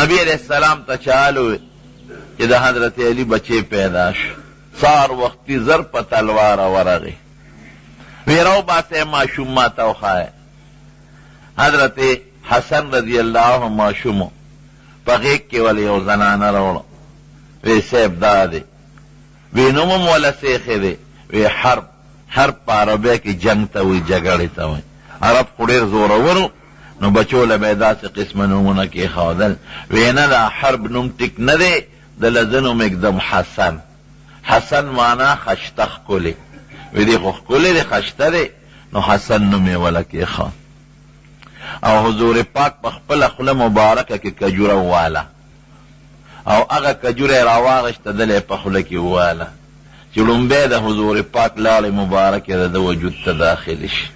نبی علیہ السلام تا چالو چې د حضرت علی بچے پیدا شو سار وقتی زر په تلوار ورغی ویرو باسه معشوم ما تا وخایه حضرت حسن رضی اللہ معشومو په غیږ کې ول یو زنانه راوړه وی سیب داده وی نومم ولا سیخه دی وی حرب په عربی کې جنگ ته وی جګړې ته وی عرب خو ډېر زورورو نو بچو له به داسې قسمه نومونه کېښودل وی نه دا حرب نوم ټیک نه دی د لزه نوم اکدم حسن معنا خشته ښکلې وی دی خو ښکلې دی خشته دی نو حسن نوم یې وله کېښود او حضور پاک په خپله خوله مبارکه کې کجوره واله او هغه کجوره راواغشته دلې په خوله کې واله چې لومبی د حضور پاک لاړې مبارکې د ده وجود ته داخل شي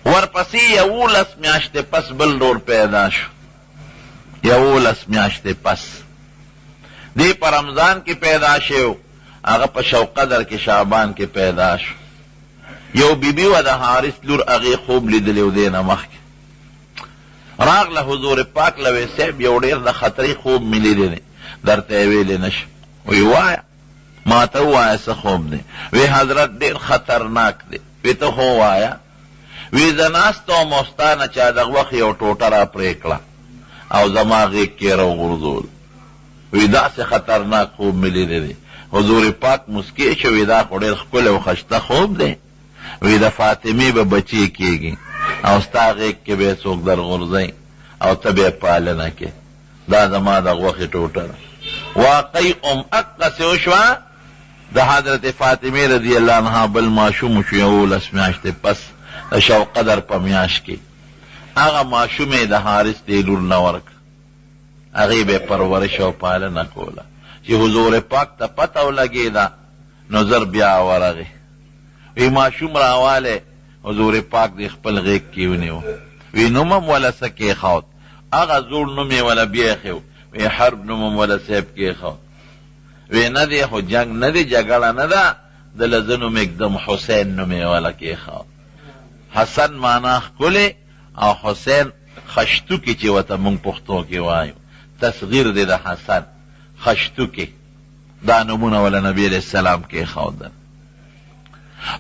ورپسې 11 میاشتې پس بل ډول پیدا شو 11 میاشتې پس دی په رمضان کې پیدا شو هغه په شوق قدر کې شعبان کې پیدا شو یو بیبي و د حارث لور هغې خوب لیدلی و دی نه مخکې راغله حضور پاک له صاحب یو ډېر د خطرې خوب مې لیدلی دی درته یې ویلی نشم وی وایه ما ته ووایه څه خوب دی وی حضرت ډېر خطرناک دی وی ته خو وایه وی زه ناست وم او ستا نه چا دغه وخت یو ټوټه را پرې کړه او زما غېږ کې یې راوغورځول وی داسې خطرناک خوب مې لیدلی دی حضور پاک مسکې شو وی دا خو ډېر ښکلی او ښایسته خوب دی وی د فاطمې به بچی کېږي او ستا غېږ کې به یې څوک در غورځوي او ته به یې پالنه کې دا زما د غوښې ټوټه ده واقعي اقصې وشوه د حضرت فاطمې رضی الله عنها بل ماشوم شو 11 میاشتې پس د شوق قدر په میاشت کې هغه ماشوم یې د حارث دی لور نه ورکړه هغې به یې پرورش او پالنه کوله چې حضور پاک ته پته ولګېده نو زر بیا ورغې وی ماشوم راوالی حضور پاک دی خپل غیږ کې ونیو وی نومم وله څه کېښود هغه زوړ نوم یې وله بیا ایښی وی حرب نومم وله صاحب کېښود وی نه دی خو جنگ نه دی جګړه نه ده د لزه نوم اکدم حسین نوم یې وله کېښود حسن معنا ښکلی او حسین خشتوکي چې ورته موږ پښتو کې وایو تصغیر دی د حسن خشتوکي دا نومونه وله نبي علیه السلام کېښودل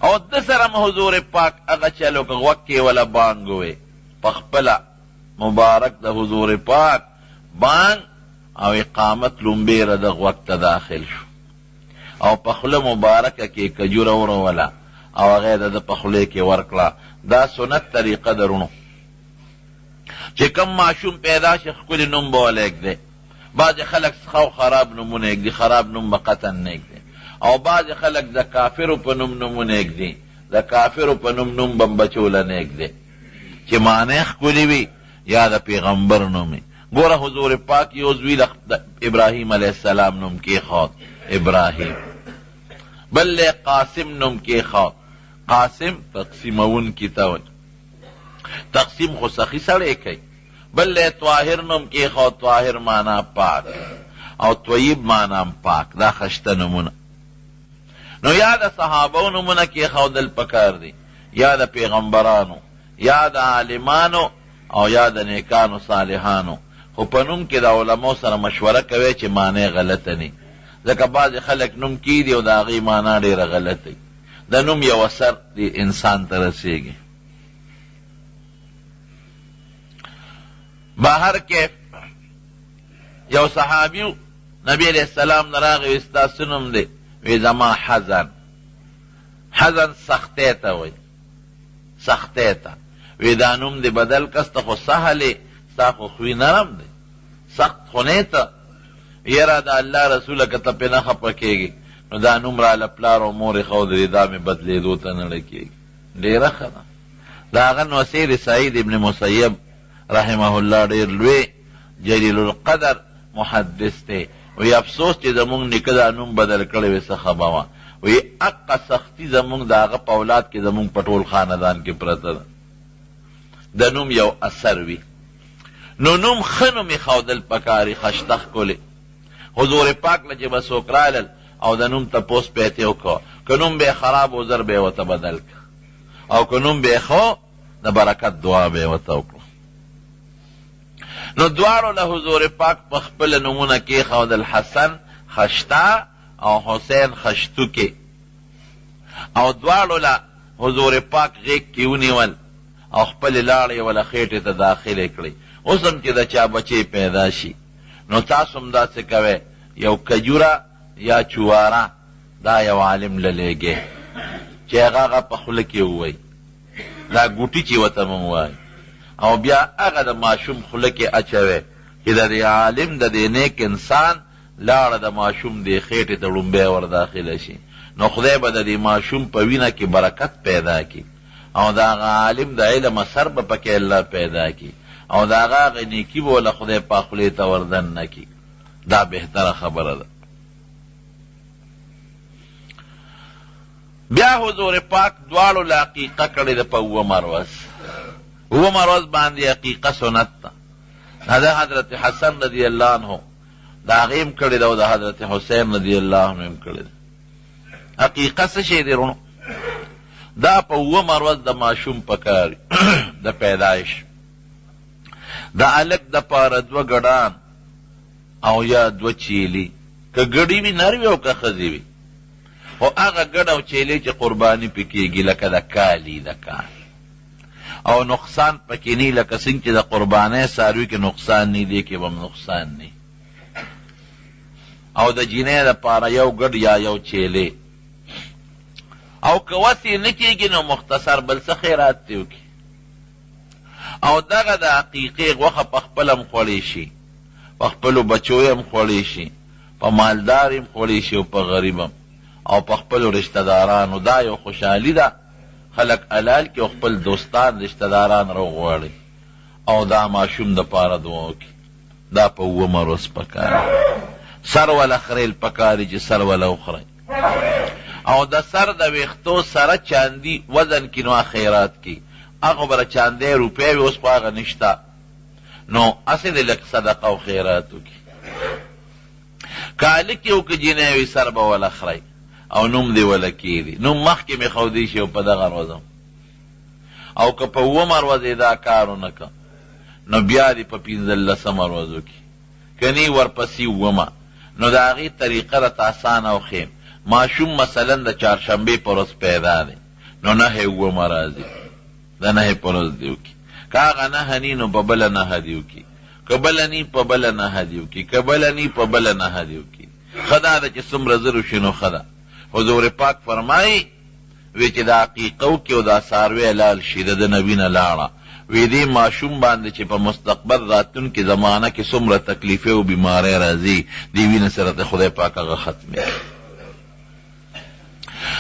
او د سره حضور پاک هغه چلو که غوږ کې وله بانګ وی په خپله مبارک د حضور پاک بانگ او اقامت لومبیره د غوږ ته داخل شو او په خوله مبارکه کې کجوره وروله او هغه د په خولې کې ورکړه دا سنت طریقه درونو چې کم معشوم پیدا شي ښکلي نوم به ولې ږدي بعضې خلک څخه خراب نومونه ږدي خراب نوم به قطعا نه ږدي او بعضې خلک د کافرو په نوم نومونه ږدي د کافرو په نوم به بچو له نه ږدي چې معنی ښکلي وي یا د پیغمبر نومې ګوره حضور پاک یو زوی د ابراهیم علیه السلام نوم کېښود ابراهیم بل قاسم نوم کېښود قاسم تقسیمونکي ته وایي تقسیم خو سخي سړی کوي بل طاهر نوم کېښود طاهر معنا پاک او طیب معنا پاک دا خشته نومونه نو یا د صحابو نومونه کېښودل پکار دي یا د پیغمبرانو یا د عالمانو او یا د نیکانو صالحانو خو په نوم کې د علماو سره مشوره کوي چې معنی غلطه نه ځکه بعضې خلک نوم کیدي او د هغې معنا ډېره غلطه وي د نوم یو اثر دی انسان ته رسېږي بهر کې یو صحابي نبی علیه السلام نه راغی وی ستا څه نوم دی وی زما حزن سختۍ ته وایي سختۍ ته وی دا نوم دی بدل کسته خو سهلې ستا خو خوی نرم دی سخت خونې ته یره د الله رسوله که ته پې نه خفه کېږي نو دا نوم راله پلار او مور یې ښودلي دا مې بدلېدو ته نه ډکېږي ډېره ښه ده د هغه نوسیر سعید ابن مسیب رحمه الله ډېر لوی جلیل القدر محدث دی وی افسوس چې زمونږ نیکه دا نوم بدل کړی وی څه خبه وه وی اقه سختي زمونږ د هغه په اولاد کې زمونږ په ټول خاندان کې پرته ده د نوم یو اثر وي نو نوم ښه نوم یې ښودل پکاري خشته ښکلې حضور پاک نه چې به څوک رالل او د نوم تپوس به یې ترې وکړه که نوم به یې خراب و زر به یې ورته بدل کړه او که نوم به یې ښه د برکت دعا به یې ورته وکړه نو دواړو له حضور پاک په خپل نومونه کېښودل، حسن خشتا او حسین خشتو کې، او دواړو له حضور پاک غیږ کې ونیول او خپلې لاړې وله خېټې ته داخلې کړې. اوس هم چې د چا بچی پیدا شي نو تاسو هم داسې کوئ، یو کجوره یا چواره دا یو عالم له لېږئ چې هغه په خوله کې ووایي، دا ګوټي چې ورته مو ووایي، او بیا هغه د ماشوم خوله کې اچوئ چې د دې عالم د دې نیک انسان لاړه د ماشوم دې خېټې ته ړومبی ور داخله شي، نو خدای به د دې ماشوم په وینه کې برکت پیدا کړي، او د هغه عالم د علم اثر به پکې الله پیدا کړي، او د هغه نیکي به له خدای پاک خولې ته وردن نه کړي. دا بهتره خبره ده. بیا حضور پاک دواړو له عقیقه کړې ده په 9 ورځ. 9 ورځ باندې عقیقه سنت ده. دا حضرت حسن رضی الله عنه د هغې هم کړې ده او د حضرت حسین رضی الله عنه هم کړې ده. عقیقه څه شی دی رونو؟ دا په 9 ورځ د ماشوم پکار د پیدایش د الک د پاره 2 ګډان او یا 2 چیلي، که ګډي وي نر وي او که ښځې وي، خو هغه ګډ او چیلي چې قرباني پې کېږي لکه د کالي د کال، او نقصان پکې نه، لکه څنګه چې د قربانۍ څاروي کې نقصان نه دی، کې به هم نقصان نه. او د جینۍ دپاره 1 ګډ یا 1 چیلي، او که وس یې نه کېږي نو مختصر بل څه خیرات دی وکړي. او دغه د عقیقې غوښه په خپله هم خوړی شي، په خپلو بچو هم خوړی شي، په مالدار هم خوړی شي او په غریب هم، او په خپلو رشته دارانو. دا یو خوشحالي ده، خلک حلال کړي او خپل دوستان رشته داران راوغواړي، او دا ماشوم دپاره دعا وکړي. دا په 9 ورځ پکار سر وله خریل پکاري چې سر وله وخورئ، او د سر د ویښتو سره چاندي وزن کې نو خیرات کې هغه بره چاندی روپۍ وي، اوس خو هغه نشته، نو هسې د لږ صدقه او خیرات وکړي. که هلک یو که جینۍ وي سر به وله خورئ او نوم دې وله کېږدي. نوم مخکې مې ښودی شي او په دغه ورځ او که په 9 ورځې دا کار ونه کړه نو بیا دې په 15 ورځ وکړي، که نه ورپسې 9 نو د هغې طریقه راته اسانه او ښیم. ماشوم مثلا د چهارشنبې په ورځ پیدا دی نو 9 راځي، د 9 په ورځ دې وکړي. که هغه 9 نی نو په بله 9 دې وکړي، که بله نی په بله 9 دې وکړي، که بله نی په بله 9 دې وکړي. ښه دا ده چې څومره زر وشي نو ښه ده. حضور پاک فرمایي وی چې د عقیقه وکړي او دا څاروی حلال شي، د نبي نه لاړه وی دې ماشوم باندې چې په مستقبل راتلونکې زمانه کې څومره تکلیفې او بیماری راځي، دې وینې سره د خدای پاک هغه ختموي.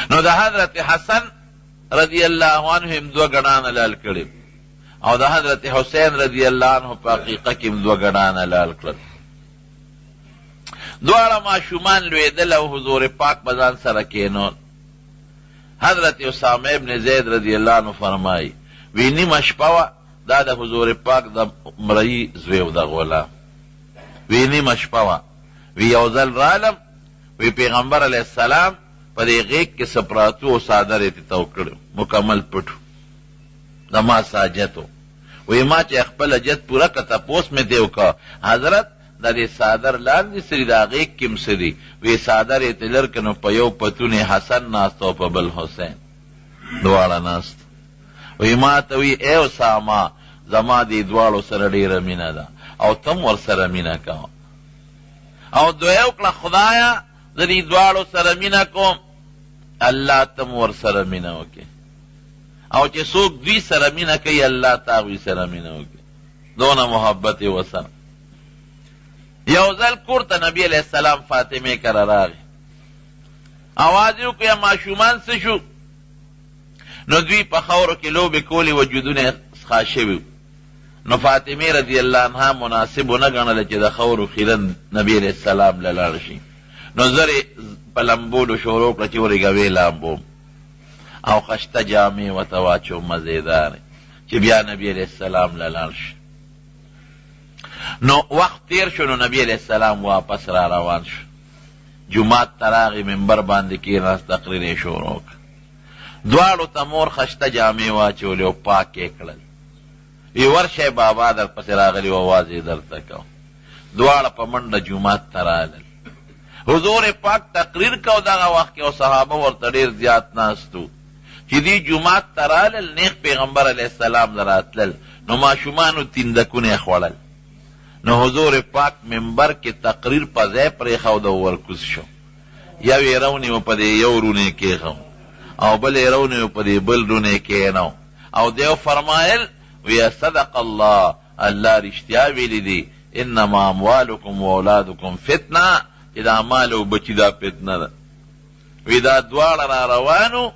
نو د حضرت حسن رضی الله عنه هم 2 ګډان حلال کړي، او د حضرت حسین رضی الله عنه په عقیقه کې هم 2 ګډان حلال کړل. دواړه ماشومان لوېدل او حضور پاک به ځان سره کېنول. حضرت اسامه ابن زید رضی الله عنه فرمایي وی نیمه شپه وه، دا د حضور پاک د مرئي زوی و د غلام، وی نیمه شپه وه، وی یو ځل رالم، وی پیغمبر علیه السلام په دې غیږ کې سپراتو او څادر یې تاو کړی، مکمل پټو، د ما ساجت و. وی ما چې خپل حاجت پوره کړه تپوس مې دې وکړه حضرت د دې څادر لاندې څه دي، د غیږ کې م څه دي؟ وی څادر یې تې لر کړه نو په یو پتون حسن ناست او په بل حسین، دواړه ناست. وی ما ته وی ای اسامه زما دې دواړو سره ډېره مینه ده او تم ورسره مینه کوه، او دعا وکړه خدایه زه دې دواړو سره مینه کوم، الله تم ورسره مینه وکړي، او چې څوک دوی سره مینه کوي الله تا هغوی سره مینه وکړي. دونه محبت یې ورسره. یو ځل کور ته نبي علیه السلام فاطمې کره راغی، اواز یې وکړ یا ماشومان څه شو؟ نو دوی په خاورو کې لوبې کولې، وجودونه څښا شوي. نو فاطمې رضی الله عنها مناسب ونه ګڼله چې د خاورو خیرن نبي علیه السلام له لاړ شي. نو زر یې په لمبولو شروع کړه چې ورېږه ویې لامبوم، او خشته جامې ورته واچو مزېدارې چې بیا نبي علیه السلام له لاړ شي. نو وخت تیر شو، نو نبی علیہ السلام واپس را روان شو، جمعات ته راغی، منبر باندې کېناست، تقریر یې شروع کړ. دواړو ته مور خشته جامې واچولې او پاک یې کړل. وی ورشه بابا در پس راغلی و آواز یې درته کو. دواړه په منډه جومات ته رالل. حضور پاک تقریر کو دغه وخت کې او صحابه ورته ډېر زیات ناستو چې دی جومات ته رالل، نیغ پیغمبر علیه السلام لراتلل، نو ماشومانو تیندکونه خوړل. نو حضور پاک منبر کې تقریر په ځای پرېښود او ورکوز شو. یو یې رونیو په دې یو رونې کېښو او بل یې رونیو په دې بل رونې کېنو او دیو فرمایل وی صدق الله، الله رښتیا ویلي دي، انما اموالکم و اولادکم فتنه، چې دا مال او بچی دا فتنه ده. وی دا دواړه را روانو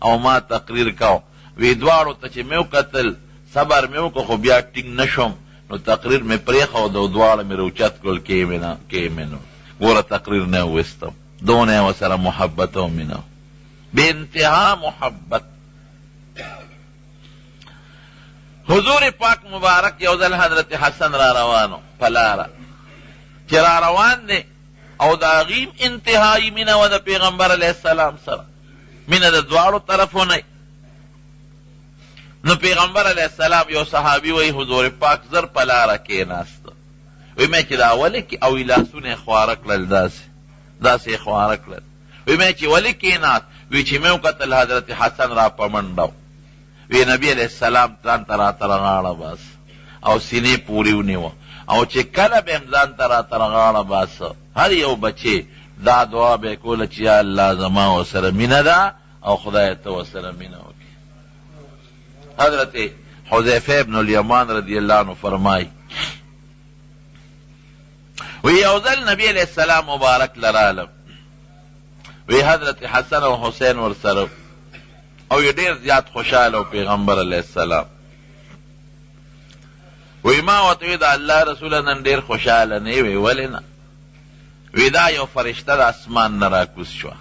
او ما تقریر کو. وی دواړو ته چې مې وکتل صبر مې وکړو خو بیا ټینګ نشم، نو تقریر مې پرېښود او دواړه مې روچت کړل کې مې نو ګوره تقریر نه وویستم. دونه یې ورسره محبت او مینه بې انتها محبت. حضور پاک مبارک یو ځل حضرت حسن را روانو په لاره چې را روان دی او د هغې انتهایي مینه وه د پیغمبر علیه السلام سره، مینه د دواړو طرفونه. نو پیغمبر علیه السلام یو صحابي وی حضور پاک زر په لاره کېناسته. وی مې چې دا ولې کې او لاسونه یې خواره کړل، داسې یې خواره کړل. وی مې چې ولې کېناست؟ وی چې مې وکتل حضرت حسن را په منډه وی نبی علیہ السلام ځان ته راته رغاړه باس او سینې پورې ونیوه او چې کله به هم ځان ته راته رغاړه باسه هر یو بچی دا دعا به یې کوله چې یا الله زما ورسره مینه ده او خدای ته ورسره مینه وکړي. حضرت حذیفه ابن الیمان رضی الله عنه فرمایي وی یو ځل نبی علیہ السلام مبارک لرالم، وی حضرت حسن او حسین ورسره او یې ډېر زیات خوشحاله و پیغمبر علیه السلام. وی ما ورته وی د الله رسوله نن ډېر خوشحاله نه وی، ولې نه؟ وی دا یو فرشته د اسمان نه راکوز شوه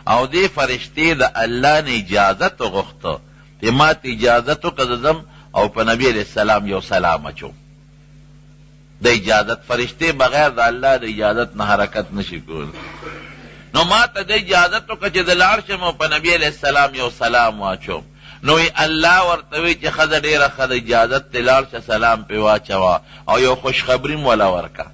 او دې فرشتې د الله نه اجازت وغوښته چې ما ته اجازت وکړه زه ځم او په نبي علیه السلام یو سلام اچوم. د اجازت فرشتې بغیر د الله د اجازت نه حرکت نشي کولی. نو ما ته د اجازت وکړه چې د لاړ شم او په نبي علیه السلام یو سلام واچوم. نو الله ورته وی چې ښځه ډېره ښه د اجازت ته لاړ شه، سلام پې واچوه او یو خوشخبري م وله ورکه،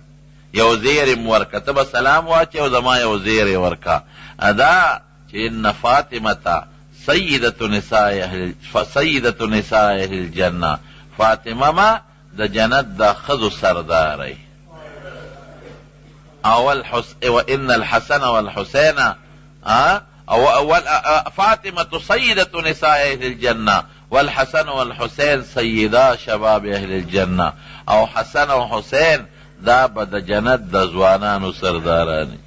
یو زیری م ورکه. ته به سلام واچې او زما یو زیری ورکه، ادا چې ان فاطمه سیدة نساء اهل الجنه، فاطمه ما د جنت د ښځو سرداری. وان الحسن والحسين فاطمة سيدة نساء أهل الجنة والحسن والحسين سيدا شباب أهل الجنة، او حسن و حسین دا به د جنت د ځوانانو سردارانی.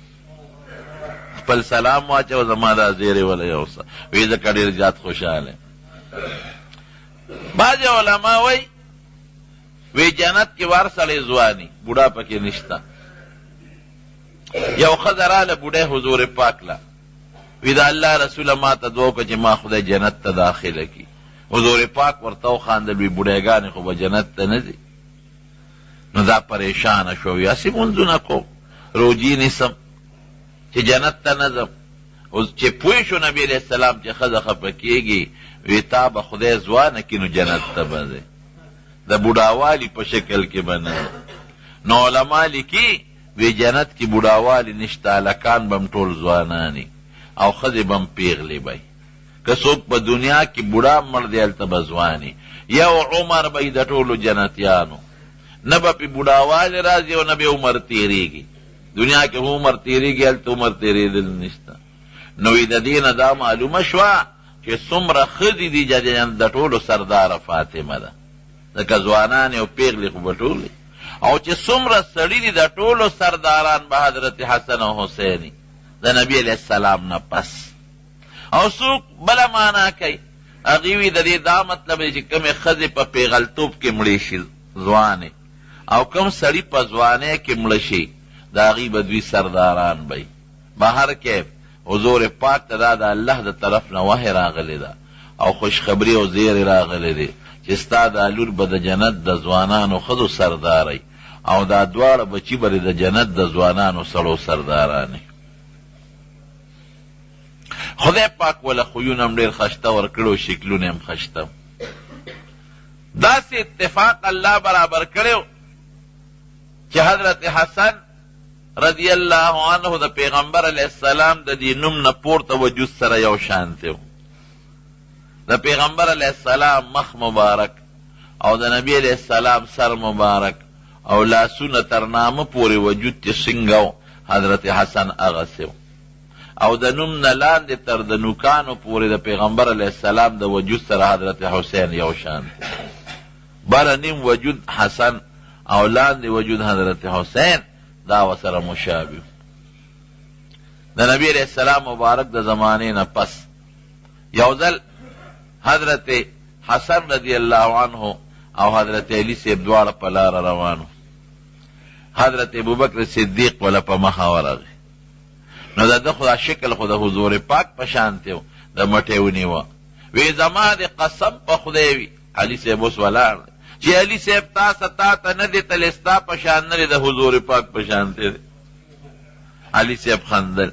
خپل سلام واچو زما دا زیری ولا یوسه وی ځکه ډېر زیات خوشحاله. بعض علما وی جنت کې وار سړی ځواني بوډا پکې نشته. یو ښځه راله بوډۍ حضور پاک له وی دا الله رسوله ما ته دعا وکړه چې ما خدای جنت ته داخله کړي. حضور پاک ورته وخاندل وی بوډیګانې خو به جنت ته نه ځي. نو دا پریشانه شو، وی هسې مونځونه کوم روجي نیسم چې جنت ته نه ځم. اوس چې پوه شو نبي علیه السلام چې ښځه خفه کېږي، وی تا به خدای ځوانه کړي نو جنت ته به ځې، د بوډاوالي په شکل کې به نه. نو علما لیکي وی جنت کې بوډاوالي نشته، هلکان به هم ټول ځواناني او ښځې به هم پیغلې به. که څوک په دنیا کې بوډا مړ دی هلته به ځواني، یو عمر به د ټولو جنتیانو، نه به پې بوډاوالی راځي او نه به عمر تېرېږي. دنیا کې عمر تېرېږي، هلته عمر تېرېدل نشته. نو د دې نه دا معلومه شوه چې څومره ښځې دي د ټولو سرداره فاطمه ده، ځکه ځوانانې او پیغلې خو به ټولې، او چې څومره سړي دي د ټولو سرداران به حضرت حسن او حسیني د نبی علیه السلام نه پس. او څوک بله معنا کوي، هغې وي د دې دا مطلب دی چې کومې ښځې په پیغلتوب کې مړې شي ځوانې، او کوم سړي په ځوانۍ کې مړه شي د هغې به دوی سرداران به. بهر کې حضور پاک ته دا د الله د طرف نه وحی راغلی ده او خوشخبري او زیری راغلی دی چې ستا دا لور به د جنت د ځوانانو ښځو سرداری او دا دواړه بچي به د جنت د ځوانانو سړو سردارانې. خدای پاک وله خویونه هم ډېر خشته ورکړو، شکلونه هم خشته. داسې اتفاق الله برابر کړو چې حضرت حسن رضی الله عنه د پیغمبر علیه السلام د دې نوم نه پورته وجود سره یو شانتی و. د پیغمبر علیه السلام مخ مبارک او د نبی علیه السلام سر مبارک او لاسونه تر نامه پورې وجود چې څنګه و حضرت حسن هغسې و. او د نوم نه لاندې تر د نوکانو پورې د پیغمبر علیه السلام د وجود سره حضرت حسین یو شانتی. بره نیم وجود حسن او لاندې وجود حضرت حسین دا وسره مشابه. د نبی علیہ السلام مبارک د زمانې نه پس یو ځل حضرت حسن رضی الله عنه او حضرت علی صاحب دواړه په لاره روانو. حضرت ابوبکر صدیق ولا په مخه ورغی. نو د ده خو دا شکل خو د حضور پاک په شانتې و، د مټې ونیوه. وی زما د قسم په خدای وي علي صاحب اوس ولاړ دی چې علي صاحب تا ته نه دی تللی، ستا په شان نه دی، د حضور پاک په شانتې دی. علي صاحب خندل.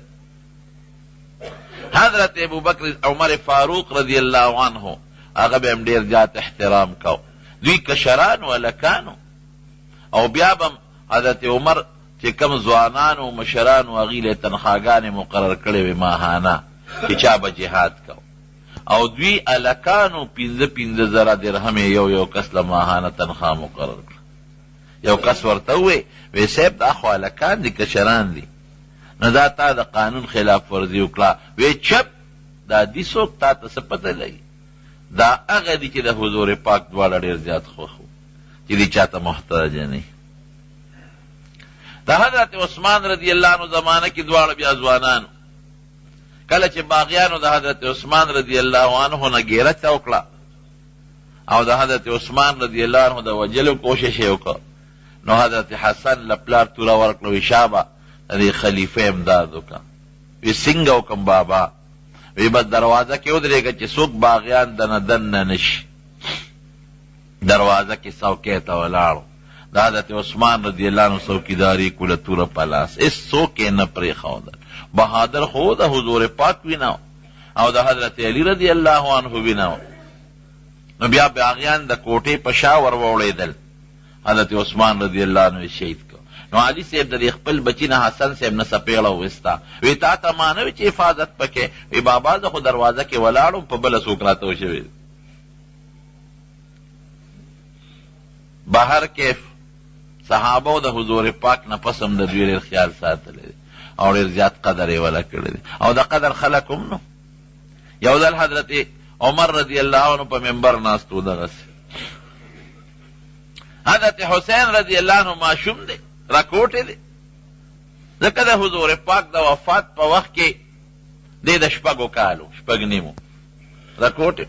حضرت ابوبکر عمر فاروق رضی الله عنه هغه به هم ډېر زیات احترام کو. دوی کشران و لکانو. او بیا به حضرت عمر چې کم ځوانان و مشران و هغوی له تنخواګانې مقرر کړې وې ماهانه چې چا به جهاد کو. او دوی الکانو 5 زره درهم یو کس له ماهانه تنخوا مقرر کړه. یو کس ورته ووی وی صاحب دا خو الکان دي کشران دي، نو دا تا د قانون خلاف ورزي وکړه. وی چپ دا دي څوک تا ته څه پته لګي؟ دا هغه دي چې د حضور پاک دواړه ډېر زیات خوښ وو چې دي چاته محتاج نه. د حضرت عثمان رضی الله عنه زمانه کې دواړه بیا ځوانانو. کله چې باغیانو د حضرت عثمان رضی الله عنه نه ګیره وکړه او د حضرت عثمان رضی الله عنه د وجلو کوشش یې وکړ، نو حضرت حسن له پلار توره ورکړه. وی شابه د دې خلیفه امداد وکړه. وی څنګه وکړم بابا؟ وی بس دروازه کې ودرېږه چې څوک باغیان دنه دننه نشي. دروازه کې څوکۍ ته ولاړو. د حضرت عثمان رضی الله عنه څوکیداري کوله توره په لاس، هېڅ څوک یې نه پرېښودل. بهادر خو د حضور پاک ویناو او د حضرت علی رضی الله عنه ویناو. نو بیا باغیان د کوټې په شا ور ووړېدل. حضرت عثمان رضی الله عنه شهید کړ. نو علي صاحب د خپل بچی نه حسن صاحب نه سپېړه وویسته. وی تا ته ما نه وي چې حفاظت پکې؟ وی بابا زه خو دروازه کې ولاړم په بله څوک راته وشوي. بهر کیف صحابو د حضور پاک نه پس هم د دوی ډېر خیال ساتلی دی او ډېر زیات قدر یې وله کړی دی او د قدر خلک هم نو. یو ځل حضرت عمر رضی الله عنه په منبر ناست و دغسې. حضرت حسین رضی الله عنه ماشوم دی، راکوټی دی، ځکه د حضور پاک د وفات په وخت کې دی د 6 کالو 6 نیمو راکوټی.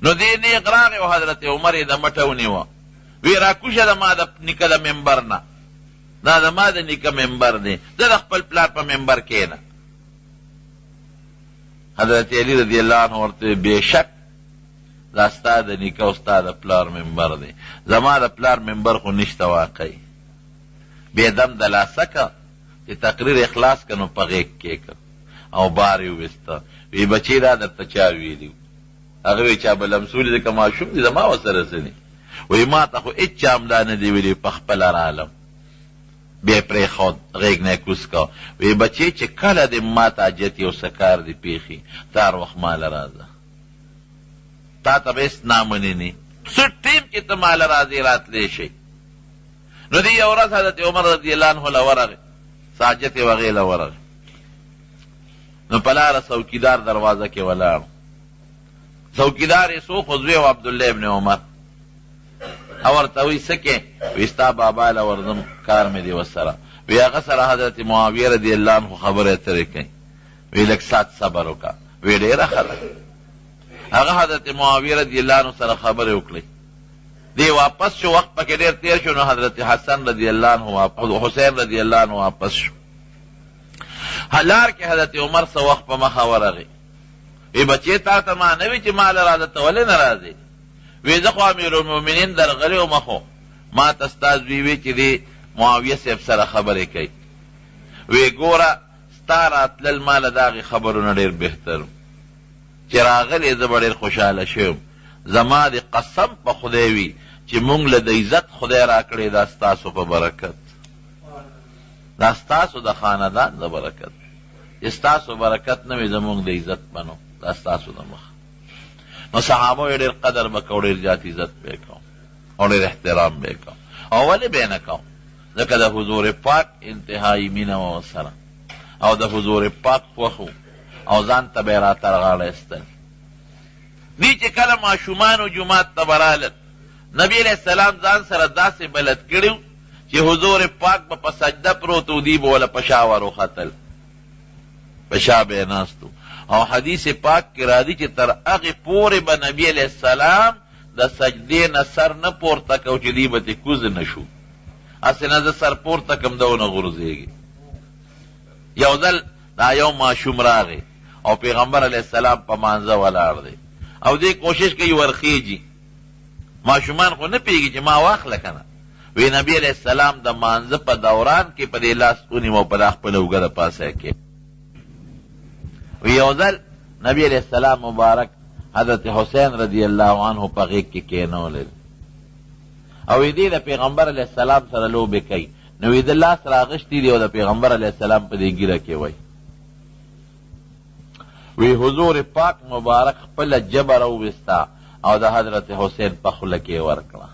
نو دی نیغ راغی او حضرت عمر یې د مټه ونیوه. وی راکوشه د ما د نیکه د منبر نه، دا د ما د نیکه منبر دی، زه د خپل پلار په منبر کښېنه. حضرت علی رضی الله عنه ورته بېشک دا ستا د نیکه او ستا د پلار منبر دی، زما د پلار منبر خو نشته واقعي. بې دم د لاسه که چې تقریر اخلاص که نو په غېږ کېږه او بار یې وویسته. وی بچې دا درته چا ویلي؟ هغه وی چا به لمسولي ځکه ماشوم دي زما ورسره څه دي؟ وی ما ته خو هېڅ چا همدا نه دي ویلي، په خپله رالم. بیا یې پرېښود، غېږ نه یې کوز کا. وی بچې چې کله دې ما ته حاجت یو څه کار دې پېښي ته هر وخت ماله راځه، تا ته به هېڅ نامنې نه، څه ټیم کې ته ماله راځې راتلی شئ. نو دې یو ورځ حضرت عمر رضی الله عنه له ورغې، څه حاجت یې وغې له ورغې. نو په لاره څوکیدار دروازه کې ولاړ. څوکیدار یې څوک و؟ زوی و عبدالله ابن عمر. او ورته وی څه کې؟ وی ستا بابا له ورځم، کار مې دی ورسره. وی هغه سره حضرت معاویه رضی الله عنه خبرې اترې کوي. وی لږ سات صبر وکړه. وی ډېره ښه ده. هغه حضرت معاویه رضی الله عنه سره خبرې وکړې. دی واپس شو، وخت پکې ډېر تېر شو. نو حضرت حسن رضی الله عنه حسین رضی الله عنه واپس شو. لار کې حضرت عمر څه وخت په مخه ورغی. وی بچې تا ته ما نه وي چې ما له راځه، ته ولې نه راځې؟ وی زه خو امیرالمؤمنین درغلی وم، خو ما ته ستا زوی وی چې دی معاویه صاحب سره خبرې کوي. وی ګوره ستا راتلل ما له د هغې خبرو نه ډېر بهتر چې راغلی زه به ډېر خوشحاله شوم. زما د قسم په خدای وي چې مونږ له د عزت خدای را کړی دا ستاسو په برکت، دا ستاسو د خاندان د برکت. چې ستاسو برکت نه وي زمونږ د عزت بنو، دا ستاسو د مخ. نو صحابو یې ډېر قدر به کو، ډېر زیات عزت به یې کو او ډېر احترام به یې کو. او ولې به یې نه کو؟ ځکه د حضور پاک انتهایی مینه وه ورسره او د حضور پاک خوښ و او ځان ته به یې را ترغاړه ایستل. دی چې کله ماشومانو جومات ته به رالل، نبی علیہ السلام ځان سره داسې بلد کړي و چې حضور پاک به په سجده پروت و، دی به وله په شا وروختل، په شا به یې ناست و. او حدیث پاک کې راځي چې تر هغې پورې به نبی علیہ السلام د سجدې نه سر نه پورته کو چې دی به ترې کوز نه شو. هسې نه زه سر پورته کم ده ونه غورځېږي. یو ځل دا یو ماشوم راغی او پیغمبر علیہ السلام په مانځه ولاړ دی او دی کوشش کوي ورخیږي. ماشومان خو نه پوهېږي چې ما واخله که نه. وی نبی علیہ السلام د مانځه په دوران کې په دې لاس ونیو او په دا خپله اوږه د پاسه یې کې. وی یو ځل نبی علیہ السلام مبارک حضرت حسین رضی اللہ عنہ په غېږ کې کېنولی او دې د پیغمبر علیہ السلام سره لوبې کوي. نو د لاس راغشتي دي او د پیغمبر علیہ السلام په دې ګیره کې وای. وی حضور پاک مبارک خپله جبه راوویسته او د حضرت حسین په خوله کې ورکړه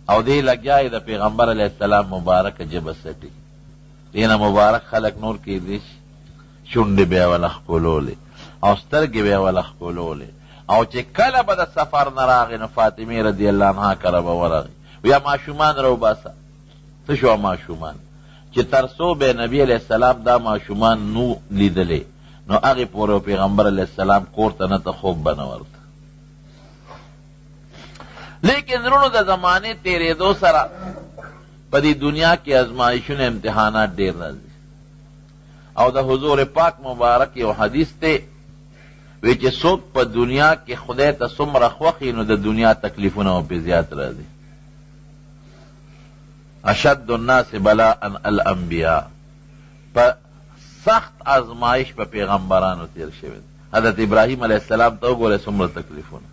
او دې لګیا یې د پیغمبر علیہ السلام مبارکه جبه سټي. دې نه مبارک خلک نور کېدی شي شونډې به یې وله ښکلولې او سترګې به یې وله ښکلولې. او چې کله به د سفر نه راغی نو فاطمې رضی الله عنها کره به ورغی، یا ماشومان راوباسه. څه شوه ماشومان چې تر څو به نبی علیہ السلام دا ماشومان نو لیدلې نو هغې پورې پیغمبر علیہ السلام کور ته نه ته خوب به نه ورته. لیکن زړونو د زمانې تېرېدو سره په دې دنیا کې ازمایښونه امتحانات ډېر راځي. او د حضور پاک مبارک یو حدیث دی وی چې څوک په دنیا کې خدای ته څومره خوښ نو د دنیا تکلیفونه پې زیات راځي. اشد الناس بلاء الانبیاء، په سخت ازمایش په پیغمبرانو تیر شوی. حضرت ابراهیم علیہ السلام ته وګورئ څومره تکلیفونه،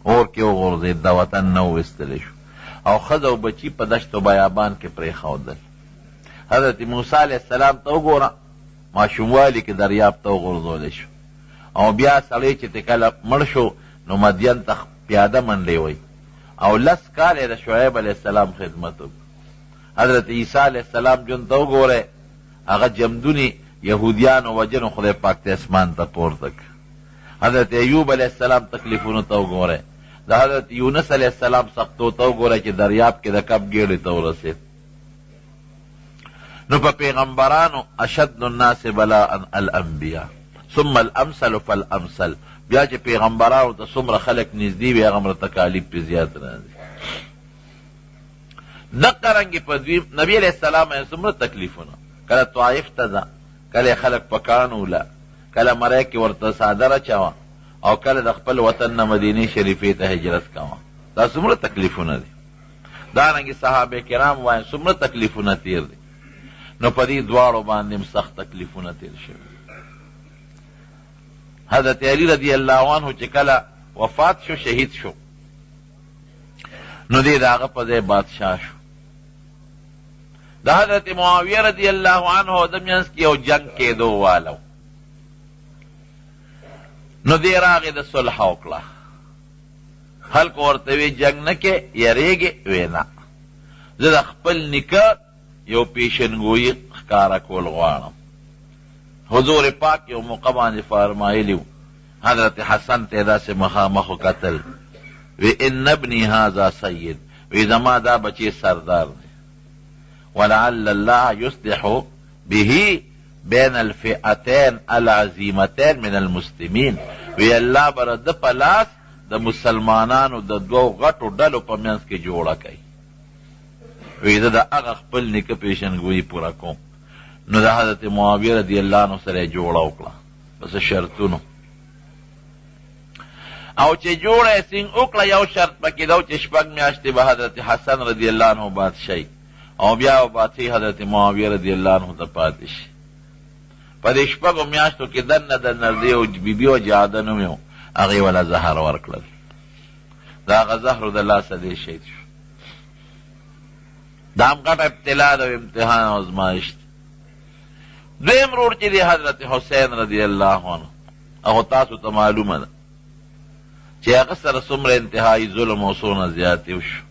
اور کې وغورځېد، د وطن نه وویستلی شو او ښځه او بچي په دشت و بیابان کې پرېښودل. حضرت موسی علیہ السلام ته وګوره، ماشوموالي کې دریاب ته وغورځولی شو او بیا سړی چې کله مړ شو نو مدین ته پیاده منډې وی او 10 کاله د شعیب علیہ السلام خدمت وکړ. حضرت عیسی علیہ السلام جون ته وګورئ، هغه جمدونی یهودیانو وجنو خدای پاک ته اسمان ته پورته کړ. حضرت ایوب علیہ السلام تکلیفونو ته وګورئ، د حضرت یونس علیہ السلام سختو ته وګورئ چې دریاب کې د کب ګیړې ته ورسېد. نو په پیغمبرانو اشد الناس بلاء الانبیاء ثم الامثل فالامثل، بیا چې پیغمبرانو ته څومره خلک نږدې وي هغومره تکالیف پې زیات راځي. دقه رنګې په نبي علیہ السلام یې څومره تکلیفونه، کله طائف ته ځه، کله خلک په کاڼ وله، کله مری کې ورته څادر اچوه او کله د خپل وطن نه مدینې شریفې ته هجرت کوه. دا څومره تکلیفونه دي. دارنګې صحابه کرام وایي څومره تکلیفونه تیر دي. نو په دې دواړو باندې هم سخت تکلیفونه تیر شوي. حضرت علی رضی الله عنه چې کله وفات شو، شهید شو، نو دې د هغه په ځای بادشاه شو. د حضرت معاویه رضی الله عنه د منځ کې یو جنگ کېدو والو، نو دې راغې د صلح وکړه. خلکو ورته وی جنگ نه کې یریږې، وی نه، زه د خپل نیکه یو پیشنګویي ښکاره کول غواړم. حضور پاک یو موقع باندې فرمایلی و، حضرت حسن ته داسې مخامخ وکتل، وی ان ابنی هذا سید، وی زما دا بچی سردار دی، ولعل الله یصلح به بین الفئتین العظیمتین من المسلمین، وی الله به د په لاس د مسلمانانو د دوو غټو ډلو په منځ کې جوړه کوي. وی زه د هغه خپل نیکه پیشنګویي پوره کوم. نو د حضرت معاویه رضی الله عنه سره یې جوړه وکړه پس شرطونو، او چې جوړه یې سینګ وکړه یو شرط پکې دا و چې 6 میاشتې به حضرت حسن رضی الله عنه بادشاهي او بیا به بادشاهي حضرت معاویه رضی الله عنه ته پاتې شي. په دې 6 میاشتو کې دننه د نردې او بیبي او جاده نوم یې هغې وله زهر ورکړل. د هغه زهرو د لاسه دی شهید شو. دا هم غټه ابتلا ده او امتحان او ازمایش دی. دویم رور چې دی حضرت حسین رضی الله عنه، هغه تاسو ته معلومه ده چې هغه سره څومره انتهایی ظلم او څونه زیاتې وشو.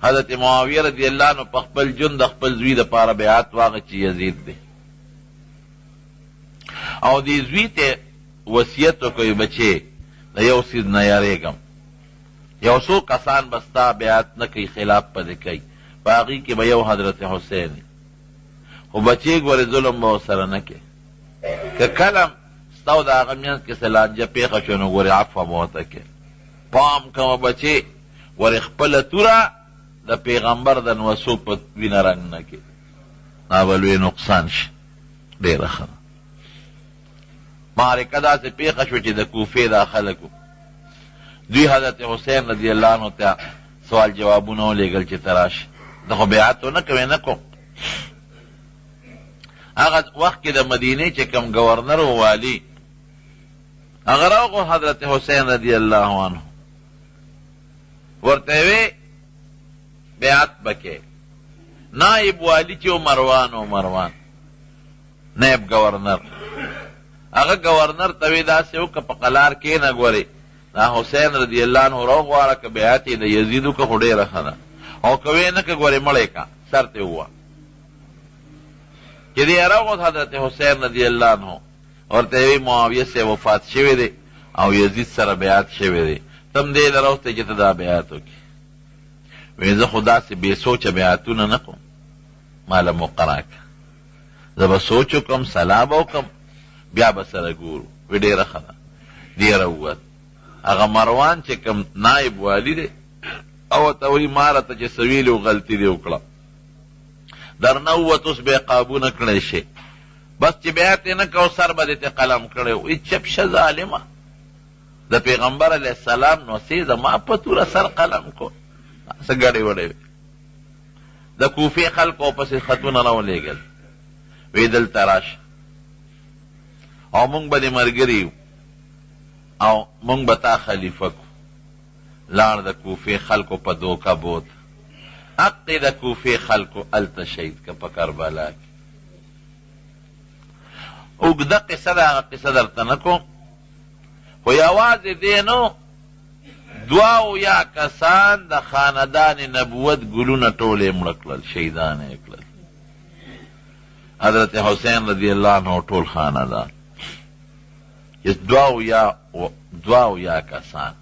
حضرت معاویه رضی الله عنه په خپل ژوند د خپل زوی دپاره بیعت واغه چې یزید دی، او دې زوی ته وصیت وکړي بچې د یو څیز نه یارېږم، یو څو کسان به ستا بیعت نه کوي، خلاف پدې کوي، په هغې کې به یو حضرت حسین وي، خو بچې ګورې ظلم به ورسره نه کوې، که کله ستا او د هغه منځ کې څه لانجه پېښه شوه نو ګورې عفوه به ورته کوې. پام کوه بچې، ورې خپله توره د پیغمبر د نوسو په وینه رنګ نه کې، دا به لوی نقصان شي. ډېره ښه معرکه داسې پېښه شوه چې د کوفې دا خلک دوی حضرت حسین رضی الله عنه ته سوال جوابونه ولېږل چې ته راشي، د خو بیعت ونه کوې نه کوم. هغه وخت کې د مدینې چې کوم ګورنر و والي هغه راغو حضرت حسین رضی الله عنه ورته وی بیعت بکې. نائب والی چې مروان نائب گورنر، هغه گورنر ته وی داسې وکړه په قلار کې نه ګورې دا حسین رضی الله عنه راغواړه که بیعت یې د یزید وکړه خو ډېره ښه ده، او که وی نه که ګورې مړی کا سر ته ووه. چې دی راغوت حضرت حسین رضی الله عنه ورته وی معاویه صاحب وفات شوی دی او یزید سره بیعت شوی دی، تم دې له راوستی چې ته دا بیعت وکړې. وی زه خو داسې بې سوچه بیعتونه نه کوم، ماله مقرره که زه به سوچ وکړم، صلاح به وکړم، بیا به سره ګورو. وی ډېره ښه ده. دی راووت. هغه مروان چې کوم نائب والي دی او ورته وایي ما راته چې څه ویلي و غلطي دې وکړه، در نه ووت، اوس به یې قابو نه کړی شي، بس چې بیعت یې نه کو سر به دې ته قلم کړی وي. چپ شه ظالمه، د پیغمبر علیه السلام نوسې زما په توره سر قلم کو، څه ګډې وډې وې. د کوفې خلکو پسې خطونه راولېږل، وی دلته راشه او مونږ به دې ملګري یو او مونږ به تا خلیفه کو. لاړ د کوفې خلکو په دوکه بوت، حقې د کوفې خلکو هلته شهید که په کربلا کې. اوږده قصه ده، هغه قصه درته نه کوم، خو یوازې دې نو 2 کسان د خاندان نبوت ګلونه ټول یې مړه کړل، شهیدان یې کړل. حضرت حسین رضی الله عنه ټول خاندان، 2 کسان،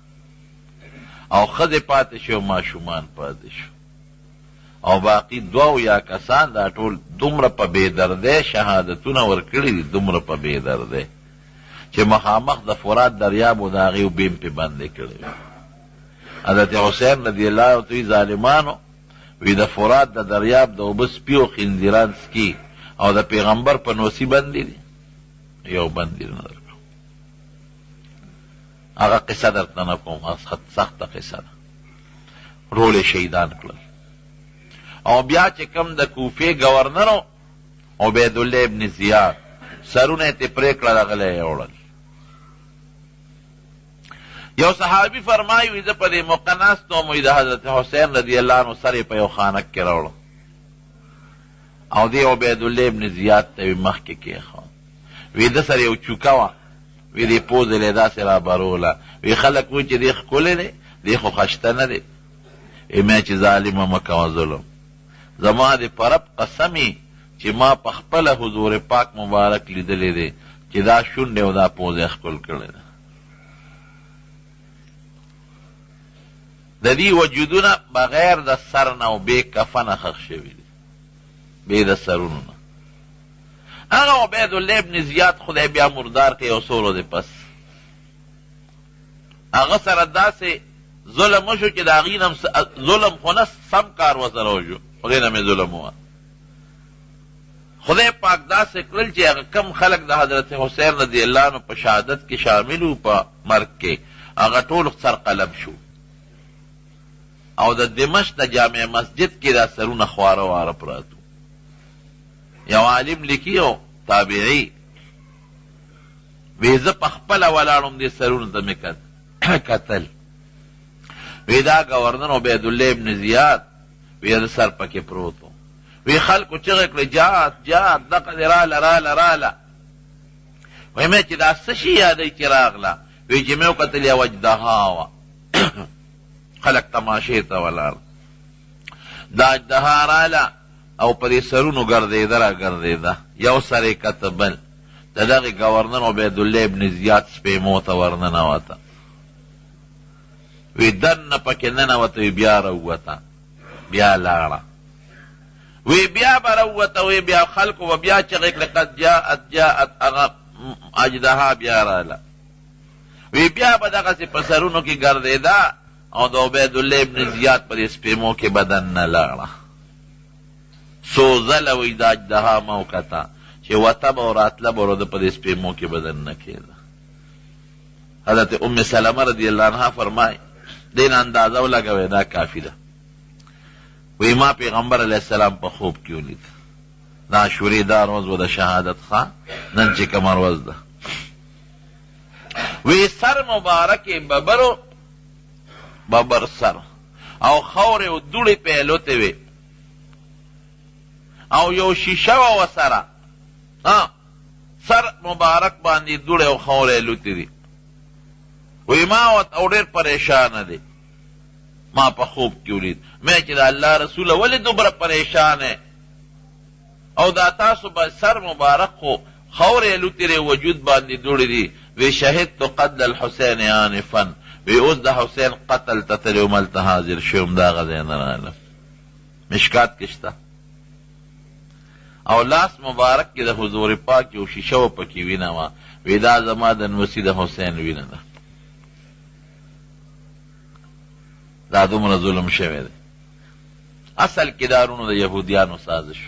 او ښځې پاتې شو، ماشومان پاتې شو، او باقي 2 کسان دا ټول دومره په بېدردۍ شهادتونه ورکړي دي، دومره په بېدردۍ چې مخامخ د فرات دریاب و د هغې اوبې پې بندې کړې وي. حضرت حسین رضی الله عنه ته ظالمانو وی د فرات د دریاب د اوبه سپي او خنزیران سکي او د پیغمبر په نوسي بندې دي، یو بندې نه درکړو. هغه قصه درته نه کوم، سخته قصه ده. ټول یې شهیدان کړل. او بیا چې کوم د کوفې ګورنر عبیدالله ابن زیاد سرونه یې ترې پرې کړل، هغه یې وړل. یو صحابي فرمایي وي زه په دې موقع ناست وم، وایي د حضرت حسین رضی الله عنه سر یې په یو خانک کې راوړه او دې عبیدالله ابن زیاد ته وي مخکې کېښود، وي ده سره یو چوکه وه، وی دې پوزه یې داسې رابروله، وی خلک وایي چې دې ښکلی دی، دې خو خشته نه دی. مې چې ظالمه مه کوه ظلم، زما دې په رب قسمي چې ما په خپله حضور پاک مبارک لیدلی دی چې دا شونډې او دا پوزه یې ښکل کړی ده. د دې وجودونه بغیر د سر نه او بې کفنه ښخ شوي دي، بې د سرونو نه. هغه عبیدالله ابن زیاد خدای بیا مردار که یو څو ورځې پس هغه سره داسې ظلم وشو چې د هغې نه ظلم خو نه سم کار ورسره وشو، هغې نه مې ظلم ووه. خدای پاک داسې کړل چې هغه کم خلک د حضرت حسین رضی الله عنه په شهادت کې شامل وو، په مرګ کې هغه ټول سر قلم شو، او د دمشق د جامع مسجد کې دا سرونه خواره واره پراتو. یو عالم لیکي او تابعي وی زه په خپله ولاړم دې سرونو ته مې کتل، وی دا گورنر عبیدالله ابن زیاد وی د سر پکې پروت و. وی خلکو چغې کړې جات جات دقه دې راله راله راله. وی مې چې دا څه شي یادوي چې راغله؟ وی چې مې وکتل یوه اجدها وه خلک تماشې ته ولاړ. دا اجدها راله او په دې سرونو ګرځېده را ګرځېده، یو سر یې کته بل. د دغې ګورنر عبیدالله ابن زیاد سپېمو ته ورننوته. وی دننه پکې ننوته، وی بیا راووته، بیا لاړه. وی بیا به راووته، وی بیا خلکو به بیا چغې کړې قد جاءت جاءت، هغه اجدها بیا راله. وی بیا به دغسې په سرونو کې ګرځېده او د عبیدالله ابن زیاد په دې سپېمو کې بدن نه لاړه. څو ځله وی دا اجدها ما وکته چې وته به او راتله به ورده په دې سپېمو کې بدن نه کېده. حضرت ام سلمه رضی الله عنها فرمایي دین اندازه ولګوئ دا کافي ده. وی ما پیغمبر علیه السلام په خوب کې ولید. دا عاشورې دا روز و د شهادت ښه، نن چې کومه ورځ ده. وی سر مبارک ببرو ببر سر او خورې و دوړې پیلوتې وې او یو شیشه وه ورسره، سر مبارک باندې دوړې او خورې لوتې دي. وی ما او ډېر پریشانه دی. ما په خوب کې ولید مې چې د الله رسوله ولې دومره پریشانه او دا تاسو به سر مبارک خو خورې لوتې وجود باندې دوړې دي. وی شهدت قتل الحسین آنفا، وی اوس د حسین قتل ته تلې وم هلته حاضر شوم، دا هغه ځای نه رالم. مشکات کې شته. او لاس مبارک کې د حضور پاک یو شیشه و پکې وینه وه. وی دا زما د نوسي د حسین وینه ده. دا دومره ظلم شوی دی. اصل کې دارونو د یهودیانو سازش.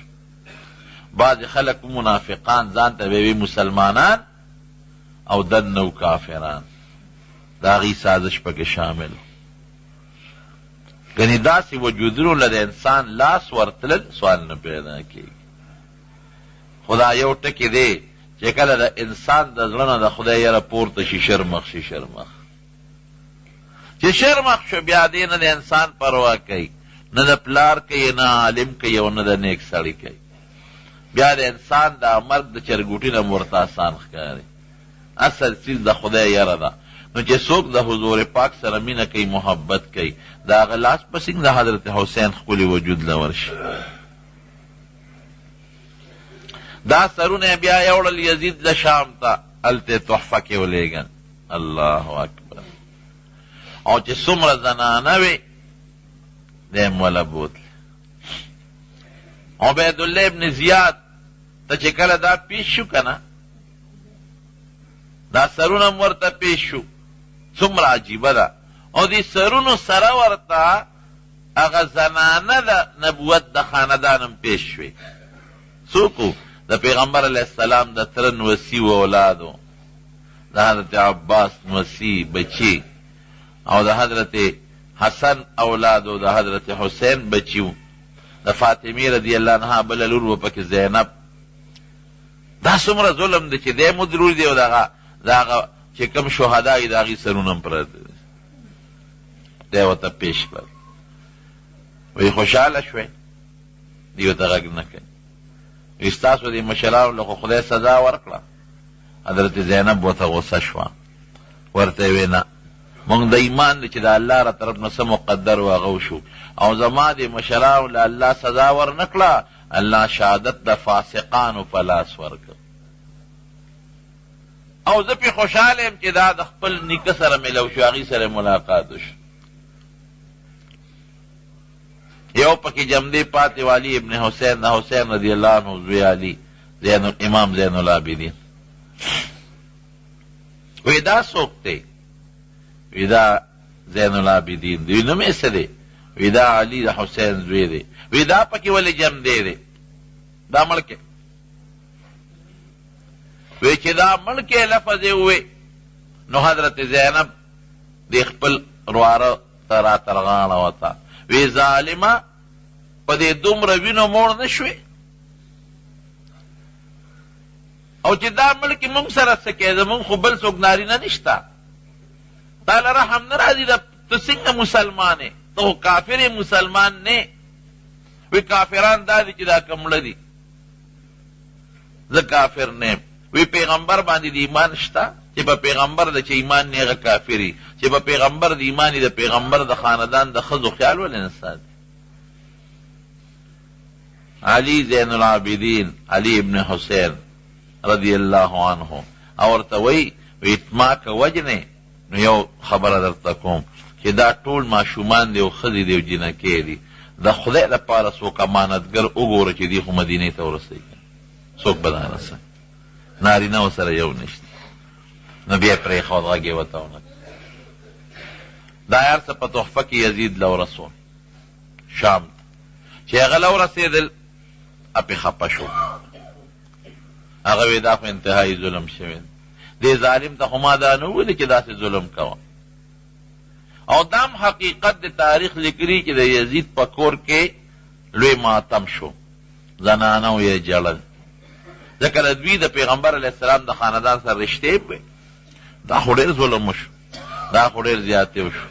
بعض خلک منافقان ځان ته به وي مسلمانان او دنه کافران، د هغې سازش پکې شامل. ګنې داسې وجودونو له د انسان لاس ورتلل سوال نه پیدا کېږي. خدا یو ټکې دی چې کله د انسان د زړه نه د خدای یره پورته شي شرمخ شي شرمخ. چې شرمخ شو بیا دې نه د انسان پروا کوي، نه د پلار کوي، نه عالم کوي او نه د نیک سړي کوي. بیا د انسان د مرګ د چرګوټي نه ورته آسان ښکاري. اصل چیز د خدای یره ده. نو چې څوک د حضور پاک سره مینه کوي، محبت کوي، د هغه لاس په سینګ د حضرت حسین ښکلي وجود له ورشي. دا سرونه بیا یوړل یزید له شام ته، هلته تحفه کې ولېږل. الله اکبر. او چې څومره زنانه وې دی م وله بوتل. عبیدالله ابن زیاد ته چې کله دا پیش شو که نه، دا سرونه م ورته پیش شو. څومره عجیبه ده. او دې سرونو سره ورته هغه زنانه د نبوت د خاندانم پیش شوې. څوک د پیغمبر علیه السلام د تره نوسي و اولادو، د حضرت عباس نوسي بچي او د حضرت حسن اولادو، د حضرت حسین بچي، د فاطمې رضی الله عنها بله لور و پکې زینب. دا څومره ظلم دی چې دی مو ضرور دی او د هغه چې کوم شهدا یې د هغې سرونه هم پراته دي. دی ورته پیش کړل. وی خوشحاله شوی، دی ورته غږ نه کوي. وی ستاسو دې مشرانو له خو خدای سزا ورکړه. حضرت زینب ورته غصه شوه. ورته یې وی نه، مونږ د ایمان دی چې د الله را طرف نه څه مقدر و هغه وشو، او زما دې مشرانو له الله سزا ور نکړه، الله شهادت د فاسقانو په لاس ورکړ. او زه پې خوشحاله یم چې دا د خپل نیکه سره ملو شو، هغې سره ملاقات وشو. یو پکې جمدې پاتې والی ابن حسین، د حسین رضی الله عنه زوی علی امام زین العابدین. وی دا څوک دی؟ وی دا زین العابدین دی. وی نوم یې څه دی؟ وی دا علی د حسین زوی دی. وی دا پکې ولې جمدې دی؟ دا مړکې. وی چې دا مړکې لفظ یې ووی نو حضرت زینب د خپل رواره ته را ترغاړه وته. وی ظالمه په دې دومره وینو موړ نه شوې، او چې دا مړکې مونږ سره څه کوې؟ زمونږ خو بل څوک نارینه نشته. تا له رحم نه راځي د تو څنګه مسلمان یې؟ ته خو کافر یې، مسلمان نه. وی کافران دا دي چې دا کمړه دي، زه کافر نه یم. وی پیغمبر باندې د ایمان شته چې په پیغمبر د چې ایمان نه هغه کافر وي، چې په پیغمبر د ایمان د پیغمبر د خاندان د ښځو خیال ولې نه ساتي؟ علی زین العابدین علی ابن حسین رضی اللہ عنہ ورته وی ما که وجنې نو یو خبره درته کوم چې دا ټول ماشومان دی او ښځې دی او جنکې دي، د خدای لپاره څوک امانتګر وګوره چې دی خو مدینې ته ورسوي، څوک به دا رسوي؟ نارینه ورسره یو نشته. نو بیا یې پرېښود، غږ یې ورته ونه کړ. دا هر څه په تحفه کې یزید له ورسول شام ته، چې هغه له ورسېدل اپې خفه شو. هغه وی دا خو انتهایي ظلم شوی، دې ظالم ته خو ما دا نه ویلي چې داسې ظلم کوه. او دام حقیقت د تاریخ لیکلي چې د یزید په کور کې لوی ماتم شو، زنانو یې جړل، ځکه د دوی د پیغمبر علیه السلام د خاندان سره رشتې وې. دا خو ډېر ظلم وشو، دا خو ډېر زیاتې وشو.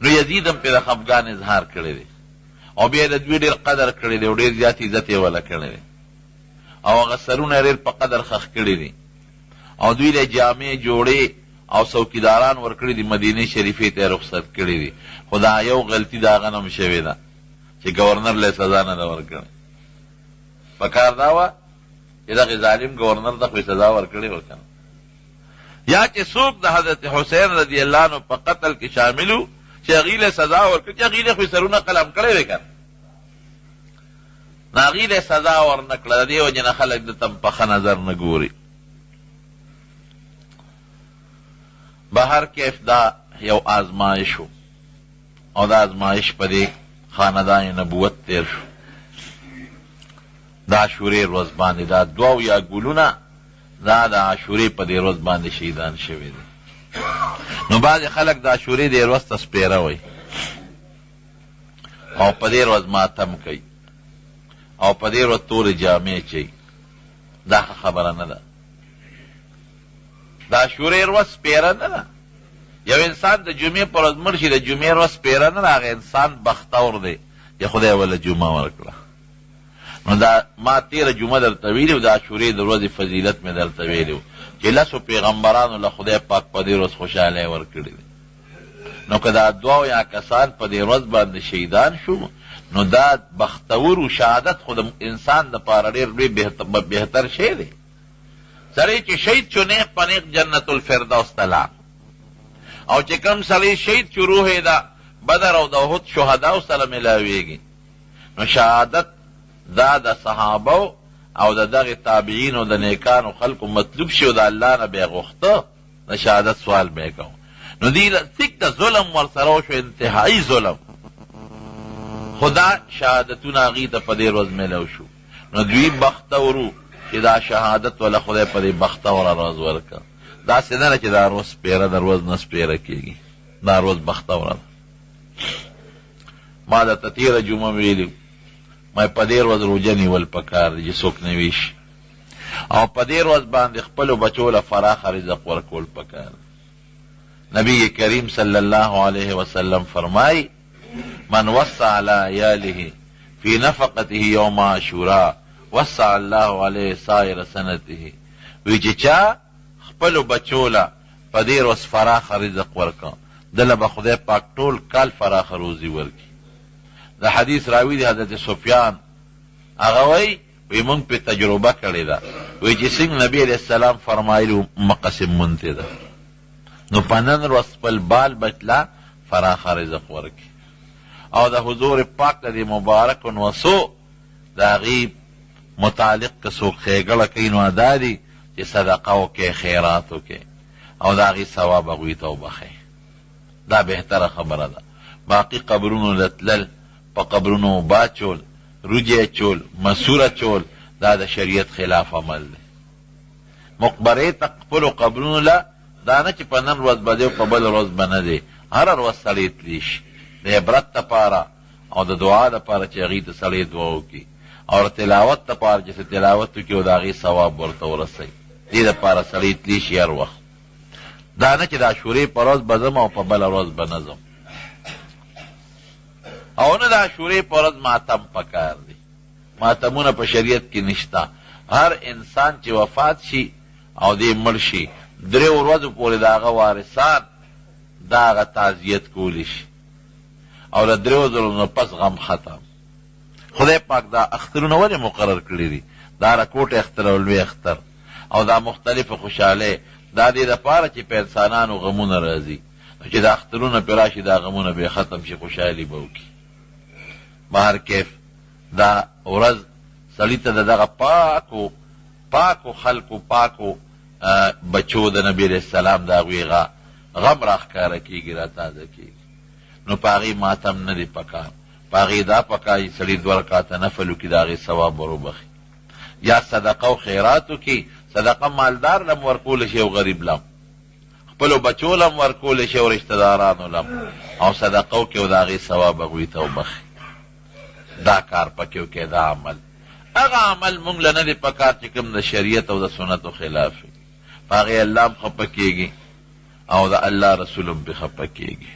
نو یزید هم پرې د خفګان اظهار کړی دی، او بیا د دوی ډېر قدر کړی دی او ډېر زیات عزت یې وله کړی دی، او هغه سرونه ډېر په قدر خښ کړي دي، او دوی له جامې جوړې او څوکیداران ورکړي دي، مدینې شریفې ته یې رخصت کړي دي. خو دا یو غلطي د هغه نه هم شوې ده چې ګورنر له سزا نه ده ورکړې. پکار دا وه چې دغې ظالم ګورنر ته خو یې سزا ورکړې وه که نه، یا چې څوک د حضرت حسین رضی الله عنه په قتل کې شامل و چې هغوی له سزا ورکړي، چې هغوی له خو یې سرونه قلم کړی وې که نه، نو هغوی له سزا ورنه کړه. د دې وجې نه خلک د ته په ښه نظر نه ګوري. بهر کیف دا یو آزمایش و، او دا آزمایش په دې خاندان نبوت تیر شو. د عاشورې ورځ باندې دا 2 یا ګلونه دا د عاشورې په دې ورځ باندې شهیدان شوي دي. نو بعضې خلک د عاشورې دې ورځ ته سپېره وایي او په دې ورځ ماتم کوي او په دې ورځ تورې جامې چوي. دا خبره نه ده. د عاشورې ورځ سپېره نه ده. یو انسان د جمعې په ورځ مړ شي، د جمعې ورځ سپېره نه ده، هغه انسان بختور دی چې خدای وله جمعه ورکړه. نو دا ما تېره جمعه درته ویلي و، د عاشورې د ورځې فضیلت مې درته ویلي و چې 10 پیغمبرانو له خدای پاک په دې ورځ خوشحالۍ ورکړې دی. نو که دا 2 یا کسان په دې ورځ باندې شهیدان شو، نو دا بختور و شهادت خو د انسان دپاره ډېر لوی بهتر شی دی. سړی چې شهید شو نیغ په نیغ جنت الفردوس ته لاړ، او چې کوم سړی شهید شو روح یې د بدر او د احد شهداو سره ملاویږي. نو شهادت دا د صحابو او د دغې تابعینو د نیکانو خلکو مطلوب شي، او د الله نه به یې غوښته د شهادت سوال به یې کوو. نو دوی څک د ظلم ورسره وشو، انتهایي ظلم، خو دا شهادتونه هغوی ته په دې ورځ میلو شو. نو دوی بختور چې دا شهادت ولا خدای په دې بختوره ورځ ورکړه. داسې نه ده چې دا ورځ سپېره ده، ورځ نه سپېره کېږي، دا ورځ بختوره ده. ما درته تېره جمعه ویلي ما په دې ورځ روژه نیول پکار دی چې څوک نه ویشي، او په دې ورځ باندې خپلو بچو له فراخه رزق ورکول پکار دی. نبی کریم صلی الله علیه وسلم فرمای من وسع علی عیاله فی نفقته یوم عاشوراء وسع الله علیه سایر سنته. وی چې چا خپلو بچو له په دې ورځ فراخه رزق ورکړه، دله به خدای پاک ټول کال فراخه روزي ورکړي. د حدیث راوی دی حضرت سفیان، هغه وی موږ پې تجربه کړې ده، وی چې څنګه نبی علیه السلام فرمایلي مقسم منتې ده. نو په نن ورځ خپل بال بچله فراخه رزق ورکړي، او د حضور پاک د دې مبارک نوسو د هغې متعلق که څوک ښېګړه کوي نو ادا دي چې صدقه وکړي، خیرات وکړي، او د هغې ثواب هغوی ته وبخئ. دا بهتره خبره ده. باقي قبرونو له تلل، په قبرونو اوبه چول، روجې چول، مسوره چول، دا د شریعت خلاف عمل دی. مقبرې ته خپلو قبرونو له دا نه چې په نن ورځ به دی او په بله ورځ به نه دی، هره ورځ سړی تلی شي د عبرت دپاره او د دعا دپاره چې هغې ته سړی دعا وکړي، او د تلاوت دپاره چې څه تلاوت وکړي او د هغې ثواب ورته ورسوي. دې دپاره سړی تلی شي هر وخت. دا نه چې د عاشورې په ورځ به ځم او په بله ورځ به نه ځم، او نه د عاشورې په ورځ ماتم پکار دی. ماتمونه په شریعت کې نشته. هر انسان چې وفات شي او دې مړ شي 3 ورځو پورې د هغه وارثان د هغه تعزیت کولی شي، او له 3 ورځو نه پس غم ختم. خدای پاک دا اخترونه ولې مقرر کړي دي؟ دا راکوټ اختر او لوی اختر او دا مختلفه خوشحاله دا دې دپاره چې په انسانانو غمونه راځي، چې دا اخترونه پې راشي دا غمونه به ختم شي، خوشحالي به وکړي. بهر کیف دا ورځ سړي ته د دغه پاکو خلکو پاکو بچو د نبی علیہ السلام د هغوی غم راښکاره کېږي، را تازه کېږي. نو په هغې ماتم نه دی پکار، په هغې دا پکار چې سړي 2 رکعته نفل وکړي، د هغې ثواب ور وبخي. یا صدقه او خیرات وکړي، صدقه مالدار لم ورکولی شي او غریب لم، خپلو بچو لم ورکولی شي او رشتهدارانو لم، او صدقه وکړي او د هغې ثواب هغوی ته وبخي. دا کار پکې وکړي، دا عمل. هغه عمل مونږ له نه دی پکار چې کوم د شریعت او د سنتو خلاف وي، په هغې الله هم خفه کېږي او د الله رسول هم پې خفه کېږي.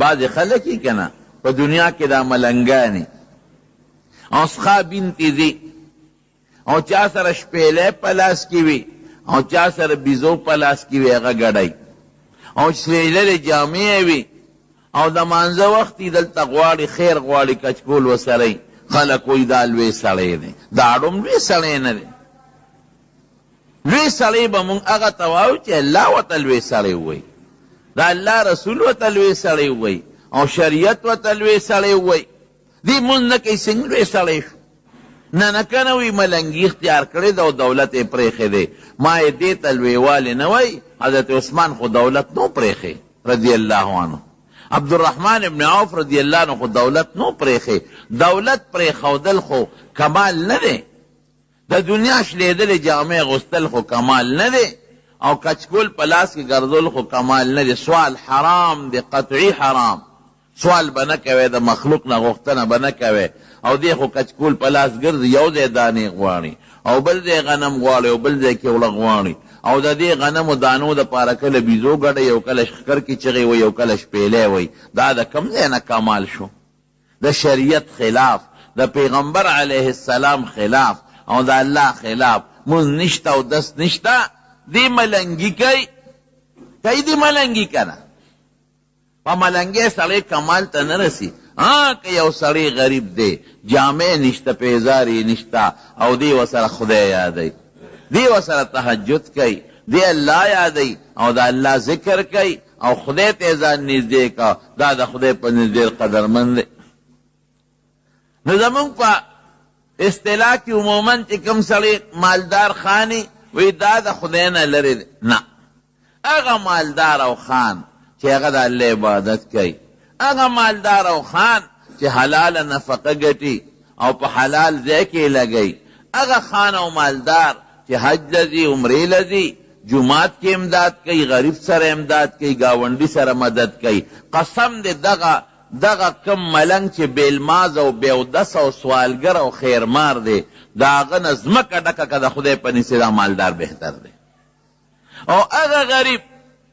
بعضې خلک یې که نه په دنیا کې دا ملنګانې او څخه بینتې دي او چا سره شپیلی په لاس کې وي او چا سره بیزو په لاس کې وي، هغه ګډی او شلیللې جامې وي او د مانځه وخت یې دلته غواړي خیر غواړي کچکول وسرئ. خلک وایي دا لوی سړی دی، دا اړوم لوی سړی نه دی. لوی سړی به مونږ هغه ته وایو چې الله ورته لوی سړی ووایي، د الله رسول ورته لوی سړی ووایي او شریعت ورته لوی سړی ووایي. دې مونځ نه کوي څنګه لوی سړی شو؟ نه که نه وي ملنګي اختیار کړې ده او دولت یې پرېښی دی. ما یې دې ته لویوالی نه وایي. حضرت عثمان خو دولت نو پرېښی رضی الله عنه، عبدالرحمن ابن عوف رضی اللہ عنہ خو دولت نو پریخی. دولت پریخودل خو کمال نه دی، د دنیا شلیدل جامع غستل خو کمال نه دی، او کچکول پلاس کې ګرځول خو کمال نه دی. سوال حرام دی، قطعی حرام. سوال به نه کوې، د مخلوق نه غوښتنه به نه کوې، او دی خو کچکول پلاس ګرځي، یو ځای دانې غواړي او بل ځای غنم غواړي او بل ځای کیوړه غواړي، او د دې غنمو دانو د پاره کله بیزو ګډه، یو کله شکر کې چغې وي، یو کله شپیلی وي. دا د کوم ځای نه کمال شو؟ د شریعت خلاف، د پیغمبر علیه السلام خلاف او د الله خلاف. مونځ نشته او دست نشته، دی ملنګي کوي دی ملنګي که نه؟ په ملنګۍ سړی کمال ته نه رسی. که یو سړی غریب دی، جامع نشته، پیزاري نشته، او دی ورسره خدای یادوي، دی ورسره تهجد کوي، دی الله یادوي او د الله ذکر کوي او خدای ته ځان نږدې کا، دا د خدای په نږدې قدرمند دی. نو زمونږ په اصطلاح کې عموماً چې کوم سړی مالدار خاني وی دا د خدای نه لرې دی. نه، هغه مالدار او خان چې هغه د الله عبادت کوي، هغه مالدار او خان چې حلال نفقه ګټي او په حلال ځای کې لګي، هغه خان او مالدار چې حج لذي عمرې لذي، جماعت کې امداد کوي، غریب سره امداد کوي، گاونډي سره مدد کوي. قسم دې دغه کم ملنګ چې بیلماز او بیودس او سوالګر او خیرمار دی، د هغه نه ځمکه ډکه که د خدای په نسې دا مالدار بهتر دی. او هغه غریب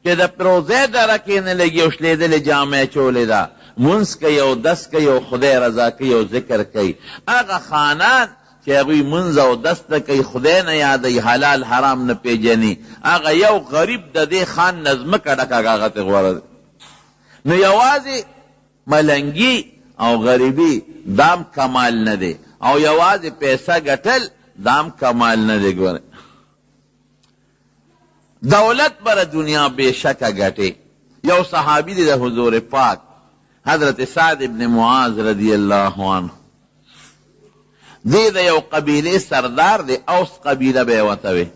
چې د پروزې دره کې نه لګي او شلیدلې جامع چولې ده، مونځ کوي او دس کوي او خدای رضا کوي او ذکر کوي. هغه خانان چې هغوی مونځ او دس نه کوي، خدای نه یادوي، حلال حرام نه پیژني، هغه یو غریب د دې خان نه ځمکه ډکه هغه ته غوره دی. نو یوازې ملنګي او غریبي دام کمال نه دی، او یوازې پیسه ګټل دام کمال نه دی. ګوره دولت بر دنیا بے شکه ګټي. یو صحابي دی د حضور پاک حضرت سعد ابن معاذ رضی اللہ عنہ، دی د یو قبیله سردار دی، اوس قبیله به ورته وي.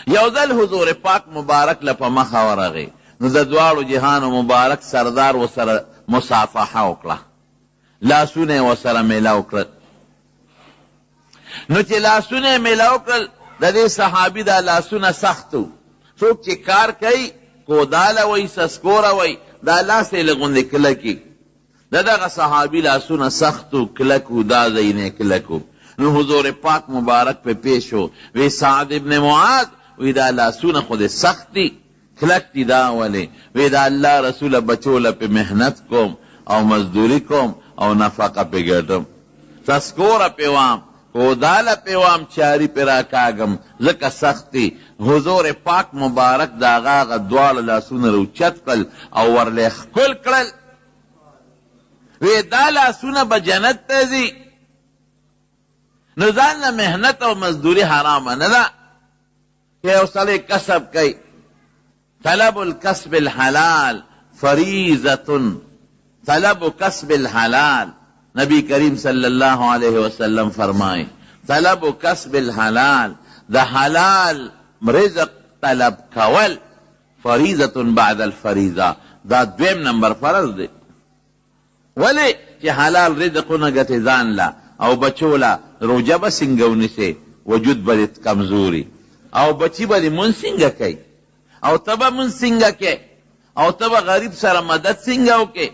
یو ځل حضور پاک مبارک له په مخه ورغی، نو د دواړو جهانو مبارک سردار ورسره مصافحه وکړه، لاسونه یې ورسره میلاو کړل. نو چې لاسونه یې میلاو کړل، د دې صحابي دا لاسونه سختو. څوک چې کار کوي کوداله وی، سسکوره وی، دا لاس یې لغوندې کلکي. د دغه صحابي لاسونه سختو، کلکو، دا ځای نه کلکو. نو حضور پاک مبارک په پیش شو، وی سعد ابن معاذ، وی دا لاسونه خود سخت دی کلک دی دا ولی وی دا اللہ رسول بچوله پی محنت کوم او مزدوری کوم او نفقه پی گردم تسکور پیوام کودال پیوام چاری پی راکاگم لکه سختی حضور پاک مبارک داغاغ دوال لاسون رو چت کل او ورلی خکل کرل وی دا لاسون با جنت تزی نزان محنت او مزدوری حرام ندا کہ اوصلی کسب کئی طلب الکسب الحلال فریضتن طلب کسب الحلال نبی کریم صلی اللہ علیہ وسلم فرمائے طلب کسب الحلال دا حلال رزق طلب کول فریضت بعد الفریضہ دا دویم نمبر فرض دے ولی چی حلال رزقو نگت زان لا او بچولا روجہ بسنگونی سے وجود بلت کمزوری او بچی بلی منسنگا کئی او تبا منسنگا کے او تبا غریب سر مدد سنگاو کے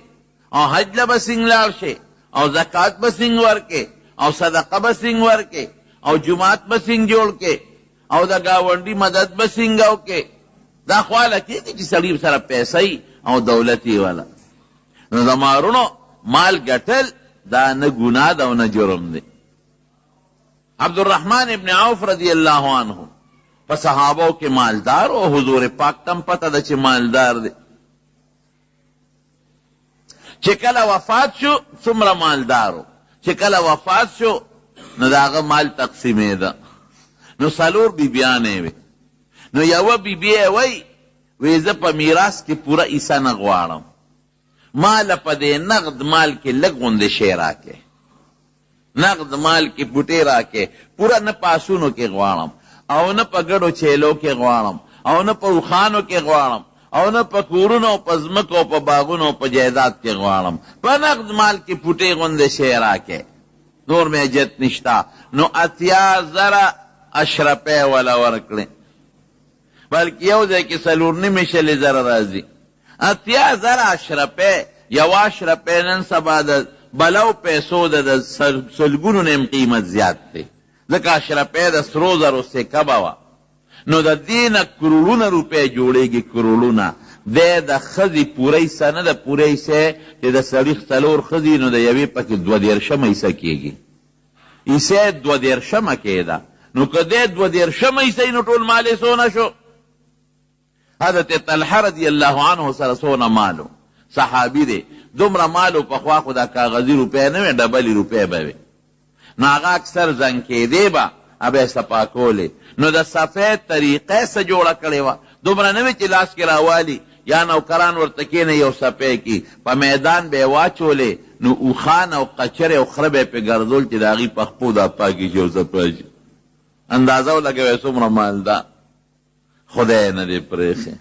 او حج لبا سنگلار شے او زکات بسنگ ور کے او صدقہ بسنگ ور کے او جماعت بسنگ جوڑ کے او دا گاونڈی مدد بسنگاو کے دا خوالا کی چی سلیب سر پیسائی او دولتی والا نو زمارونو مال گٹل دا نہ گناہ دا نہ جرم دے عبد الرحمن ابن عوف رضی اللہ عنہ پس صحابوں کے مالدار او حضور پاک تم پتہ دا چی مالدار دے چکل وفات شو سمر مالدارو چکل وفات شو نو داغا مال تقسیمے دا نو سالور بی بیانے وی نو یو بی بیے وی ویزا پا میراس کی پورا عیسا نغوارم مال پا دے نقد مال کی لگون دے شیرا کے نقد مال کی پوٹے را کے پورا نہ پاسونو کے غوارم او نہ پا گڑو چیلو کے غوارم او نہ پا اخانو کے غوارم او نہ پا کورونو پا زمکو پا باغونو پا جائداد کے غوارم پا نقد مال کی پوٹے گوندے شیرا کے نور میں جت نشتا نو اتیا ذرا اشرپے والا ورکلیں بلکہ یو دے کی سلورنی مشلی ذرا رازی اتیا ذرا اشرپے یو اشرپے نن سبا دا بلو پیسو دا سلگونو نیم قیمت زیاد تے لکا اشرپے دا سرو ذرو سے کباوا نو دا دین کروڑون روپے جوڑے گی کروڑون دے دا خزی پوری سا نا دا پوری سے دا سلیخ سلور خزی نو دا یوی پاکی دو دیرشم ایسا کیے گی اسے دو دیرشم کے دا نو کدے دو دیرشم ایسا نو طول مالے سونا شو حضرت طلحہ رضی اللہ عنہ سر سونا مالو صحابی دے دمرا مالو پخوا خدا کاغذی روپے نوے ڈبلی روپے بوے نو آغا اکثر زن کے دے با ابے سپاکولے نو دا سفید طریقے سے جوڑا کرے وا دمرا نوے چلاس کے راوالی یا نوکران ورتکین یو سپے کی پا میدان بے واچولے نو اوخان او قچر او خربے پہ گردول چی داغی پخپو دا پاکی جو سپاجی اندازو لگے وے سمرا مال دا خدای ندے پریخے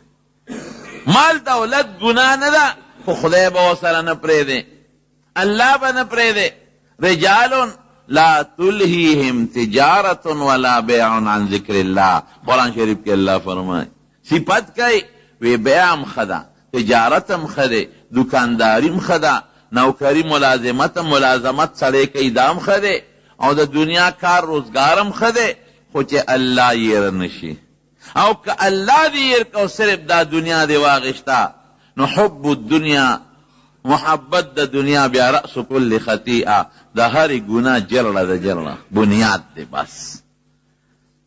مال دولت گناہ ندا خو خدای با سر نپرے دے اللہ با نپرے دے رجالن لا تلہیہم تجارت ولا بیعن عن ذکر اللہ قرآن شریف کے اللہ فرمائے صفت کئی وی بیعم خدا تجارتم خدے دکانداریم خدا نوکری ملازمت سڑے کئی دام خدے او دا دنیا کار روزگارم خدے خوچے اللہ یہ نشی او کہ اللہ دیر کو صرف دا دنیا دے واغشتا نو حب الدنیا محبت دا دنیا بیا رأس کل خطیئہ دا ہر گناہ جرڑا دا جرڑا بنیاد دے بس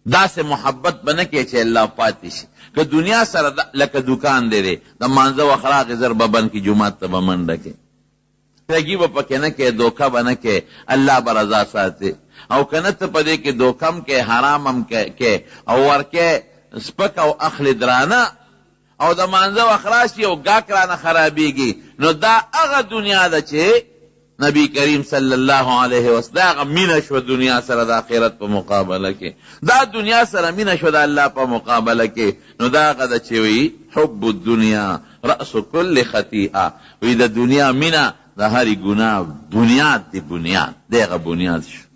دا سے محبت بنکے چھے اللہ پاتش کہ دنیا سر لکا دکان دے دے دا مانزہ و اخلاق ضربہ بن کی جماعت تبا من رکے ترگیب پکے نکے دوکہ بنکے اللہ برضا ساتے او کنت پدے کے دوکم کے حرامم کے او ورکے سپک او اخل درانا او دا مانزه و اخلاصی او گاکرانا خرابیگی نو دا اغا دنیا دا چه نبی کریم صلی اللہ علیہ وسلم دا اغا مین شو دنیا سر دا خیرت پا مقابلہ کے دا دنیا سر مین شو دا اللہ پا مقابلہ کے نو دا اغا دا چه وی حب الدنیا رأس کل خطیئہ وی دا دنیا مینا دا ہری گناہ بنیاد دی بنیاد دا اغا بنیاد شو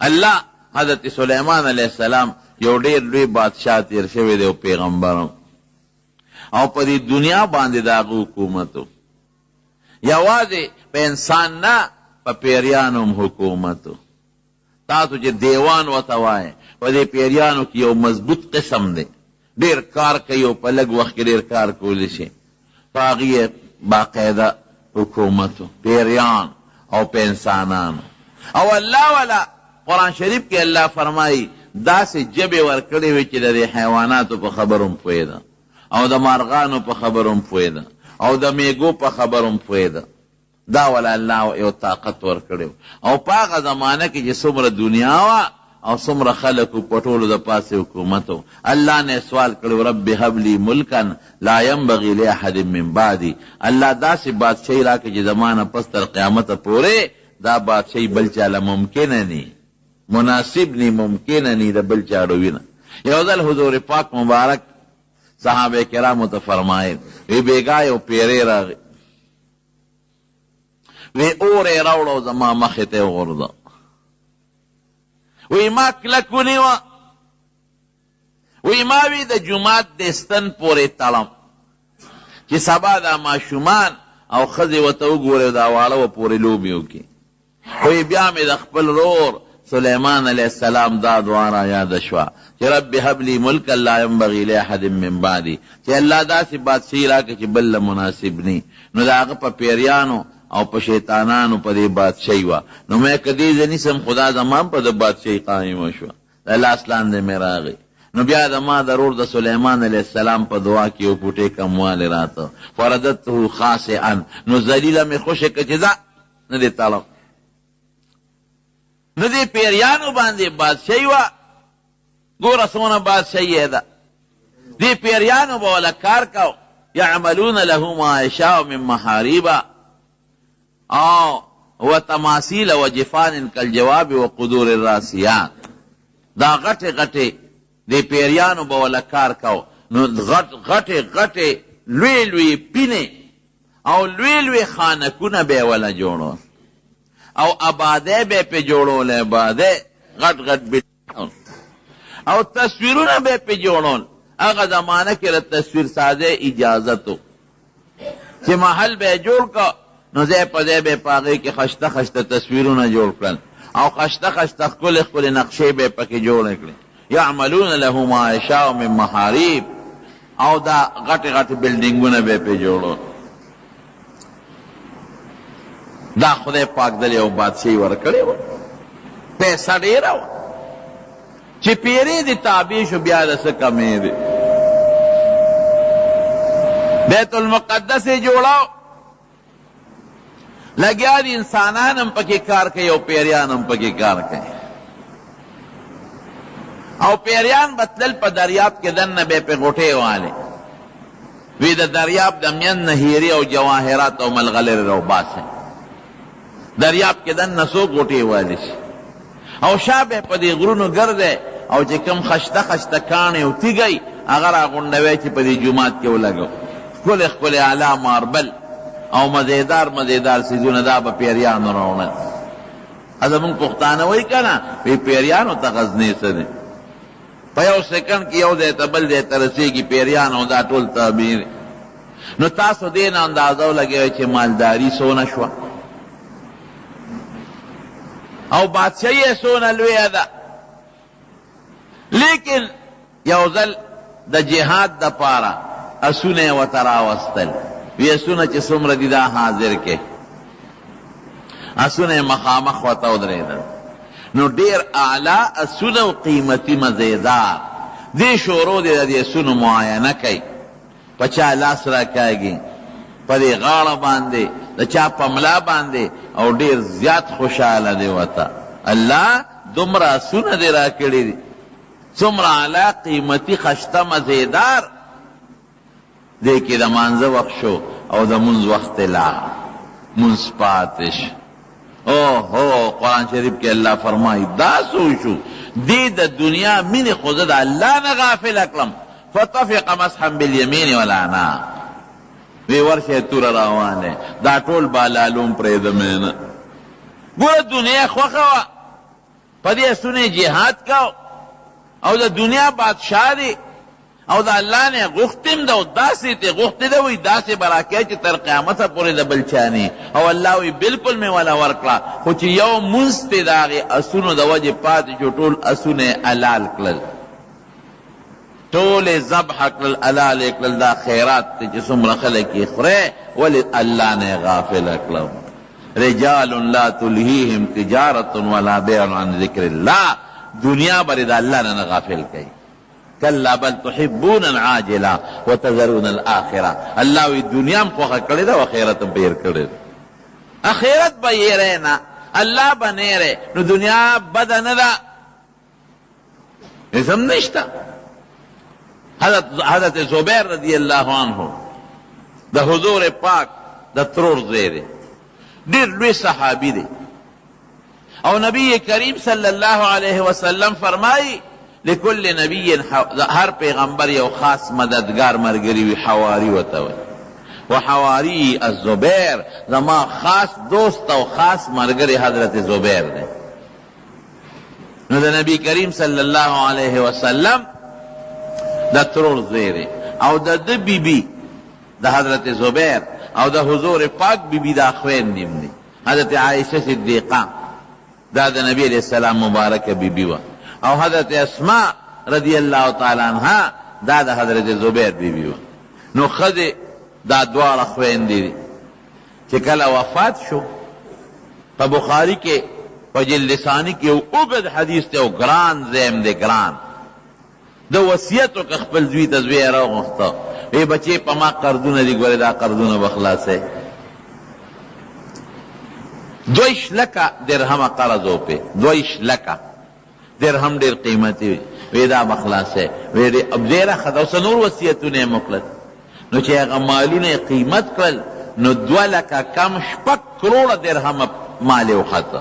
اللہ حضرت سلیمان علیہ السلام یو ډیر لوی بادشاہ تیر شوی دی پیغمبرم او په دې دنیا باندې دا حکومتو یوازې په انسان نه په پیریانو حکومتو تاسو چې دیوان وته وای په دې پیریانو کې یو مضبوط قسم دی، ډېر کار کوي او په لږ وخت کې ډېر کار کولی شي. په هغې یې باقاعده حکومت پیریان او په انسانانو. او الله والا قرآن شریف کې الله فرمایي داسې ژبې ورکړې وې چې د دې حیواناتو په خبر هم پوهېده او د مارغانو په خبر هم پوهېده او د میږو په خبر هم پوهېده. دا والا الله یو طاقت ورکړی او په هغه زمانه کې چې څومره دنیا وه او څومره خلکو په ټولو د پاسې حکومت و. الله نه سوال کړی رب هب لی ملکا لا ینبغي لاحد من بعدي، الله داسې بادشاهي راکړي چې زما نه پس تر قیامته پورې دا بادشاهي بل چاله ممکنه نی، مناسب نی، ممکنه نی د بل چا ډوینه. یو ځل حضور پاک مبارک صحابه کرامو ته فرمایل وی بیګا یو پیری راغی وی اور یې راوړو زما مخې ته یې وغورځاو. وی ما کلک ونیوه، وی ما وی د جومات د ستن پورې تړم چې سبا دا ماشومان او ښځې ورته وګورې دا واړه و پورې لوبې وکړي. وی بیا مې د خپل ورور سلیمان علیه السلام دا دعا را یاده شوه چې رب هب لی ملکا لا ینبغي لاحد من بعدي، چې الله داسې بادشاهي راکړي چې بل له مناسب نی. نو د هغه په پیریانو او په شیطانانو په دې بادشاهي وه. نو مې که دې زه نیسم خدا زما په د بادشاهي قایمه شوه، د لاس لاندې مې راغی. نو بیا زما د ورور د سلیمان علیه السلام په دعا کې یو پوټی کموالی راته فرددته خاسئا، نو ذلیله مې خوشې که چې ځه نه دې تړم. نو دې پیریانو باندې بادشاهي وه. ګوره څومره بادشاهي یې ده. دې پیریانو به وله کار کو، یعملون له ما یشاء من محاریبه او وتماثیل وجفان کالجواب وقدور الراسیات. دا غټې غټې دې پیریانو به وله کار کو. نو غټې غټې لوی لوی پینې او لوی لوی خانکونه به یې وله جوړول او آبادی به پې جوړول، آبادی غټ غټ او تصویرونه به پې جوړول. هغه زمانه کې د تصویر سازۍ اجازت و چې محل به یې جوړ که نو ځای په ځای به یې په هغې کې خشته خشته تصویرونه جوړ کړل او خشته خشته ښکلې ښکلې نقشې به یې پکې جوړې کړې. یعملون له ما یشاء من محاریب او دا غټې غټې بلډینګونه به یې پې جوړول. دا خدای پاک دل یو بادشاهي ورکړې وه، پیسه ډېره وه چې پیرې دې تابع شو بیا د څه کمې دی. بیت المقدس یې جوړاو، لګیا دي انسانان هم پکې کار کوي او پیریان هم پکې کار کوي. او پیریان به تلل په دریاب کې دننه به یې پې غوټې والې وی د دریاب د مین نه هیرې او جواهرات او ملغلرې راوباسئ. دریاب کې دننه څو غوټې والې شي او شا به په دې غرونو ګرځی او چې کوم خشته خشته کاڼې او تیږی هغه راغونډوی چې په دې جومات کې ولګو. ښکلې ښکلې اعلی ماربل او مزیدار مزیدار څیزونه دا به پیریانو راوړل. زمونږ پښتانه وایي که نه وی پیریانو ته غزنې څه دی، په یو سیکنډ کې یو ځای ته بل ځای ته رسېږي پیریان او دا ټول تعبیر. نو تاسو دې نه اندازه ولګوئ چې مالداري څونه شوه او بادشاهي یې څونه لویه ده. لیکن یو ځل د جهاد دپاره اسونه یې ورته راوستل. وی اسونه چې څومره دي دا حاضر کې، اسونه یې مخامخ ورته ودرېدل. نو ډېر اعلی اسونه او قیمتي مزیدار. دې شورو دې د دې اسونو معاینه کوي، په چا لاس راکاږي، په دې غاړه باندې، د چا په ملا باندې، او ډېر زیات خوشحاله دی ورته. الله دومره اسونه دې راکړي دي، څومره اعلی قیمتي خشته مزیدار. دې کې د مانځه وخت شو او د مونځ وخت لا مونځ پاتې شو. اوهو قرآن شریف کې الله فرمایي دا څه شو، دې د دنیا مینې خو زه د الله نه غافله کړم. فطفق مسحا بالیمین والعناق. وی ورشه توره روانه دا ټول بالالوم پرېږدمې نه. ګوره دنیا خوښه وه، په دې اسونه جهاد کو او د دنیا بادشاه دی او دا اللہ نے غختم دا داسی تے غختی دا وی داسی براکے چی تر قیامت پوری دا بلچانی او اللہ وی بالکل میں والا ورکلا خوچ یو منستی داغی اسونو دا وجہ پاتی جو طول اسون علال کلل طول زبح کلل علال کلل دا خیرات تے جسم رخل کی خرے ولی اللہ نے غافل اکلل رجال لا تلہیہم تجارت ولا بیع عن ذکر اللہ دنیا بری دا اللہ نے غافل کئی کلا بل تحبون العاجلہ وتذرون الآخرہ اللہ وی دنیا میں خوخہ کردے دا وخیرت بیر کردے اخیرت با یہ رہنا اللہ بنے رہے نو دنیا بدا ندا اسم نشتا حضرت زبیر رضی اللہ عنہ دا حضور پاک دا ترور زیرے دیر لوی صحابی دے او نبی کریم صلی اللہ علیہ وسلم فرمائی لکل نبی ہر پیغمبر یو خاص مددگار مرگری وی حواری وتوی و حواری الزبیر زما خاص دوست او خاص مرگری حضرت زبیر دے نو دا نبی کریم صلی اللہ علیہ وسلم دا ترور زیرے او دا بی بی دا حضرت زبیر او دا حضور پاک بی بی دا خوین نیم دی حضرت عائشہ صدیقہ دا دا نبی علیہ السلام مبارک بی بی وا او حضرت اسماء رضی اللہ تعالی عنہ دا دا حضرت زبیر بی بی وا نو خد دا دوار خوین دی چکل وفات شو پا بخاری کے پا جلدسانی کے اوگد حدیث تے او گران زیم دے گران دا وصیتو که خپل زوی تزوی رو مختا اے بچے پا ما قردون دی گوری دا قردون بخلاص ہے 2 لکا درہم قرضو پہ 2 لکا درہم دیر قیمتی وی دا بخلاص ہے وی دی اب دیرہ خدا سنور وصیتو نے مقلت نو چے اگا مالو نے قیمت کرل نو 2 لکا کم 6 کروڑ درہم مالی وخطا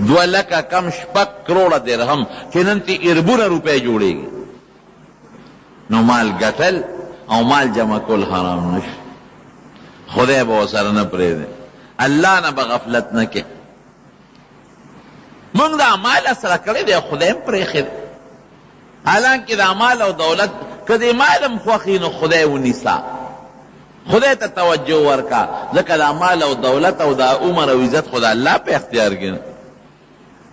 2 لکا کم 6 کروڑ درہم چننتی اربون روپے جوڑے گی نو مال گٹل او مال جمع کل حرام نش خدای با سر نہ پرے دے اللہ نہ بغفلت نہ کے منگ دا مال اثر کرے دے خدای پرے خیر حالانکہ دا مال او دولت کدی مالم خوخین خدای و نساء خدای تا توجہ ورکا ذکر دا مال او دولت او دا عمر او عزت خدا اللہ پہ اختیار گنا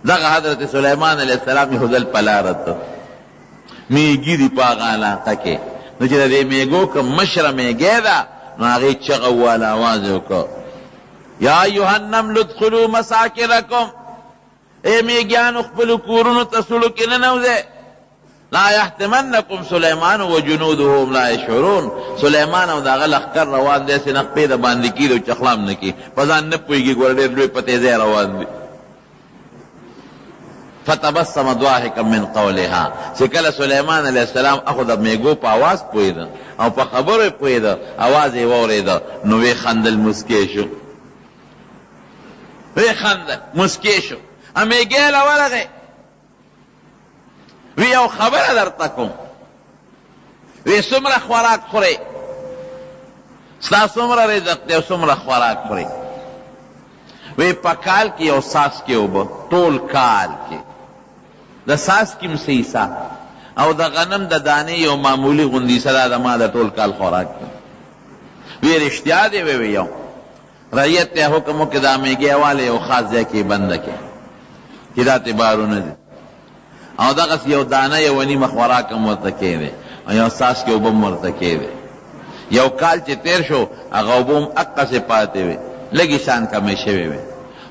ذکر حضرت سلیمان علیہ السلام حضل پلارت میگی دی پاغانا تکے نو چرا دے میگو که مشر میگی دا نو آغی چغوال آوازو که یا ایوها النمل ادخلو مساکرکم اے میگیان اخبلو کورونو تسولو کننو دے لا یحتمنکم سلیمان و جنودهم لا یشعرون سلیمان و دا غلق کر روان دے سنق پیدا باندکی دو چخلام نکی پزان نپوئی گی گوردیر لوی پتے زی روان دی فتبسم ضاحكا من قولها چکل سلیمان علیہ السلام اخود میگو پا آواز پویدا او پا خبر پویدا آواز ووریدا نو وی خندل مسکیشو وی خندل مسکیشو امیگیل ورغی وی او خبر در تکم وی سمر خوراک خوری ستا سمر رزق دے سمر خوراک خوری وی پا کال کی او ساس کی او با طول کال کی دا ساس کم سیسا او دا غنم دا دانے یو معمولی غندی صدا دا ما دا طول کال خوراک کی وی رشتیا دے وی یو رعیت تے حکمو کے دا میں گیا والے یو خاص دے کی بند کے کی دا تبارو ندی او دا غس یو دانا یو ونی مخوراکم ورتکے دے یو ساس کے اوبم ورتکے دے یو کال چے تیر شو اگا اوبم اقا سے پاتے وے لگی شان کمی شوے وے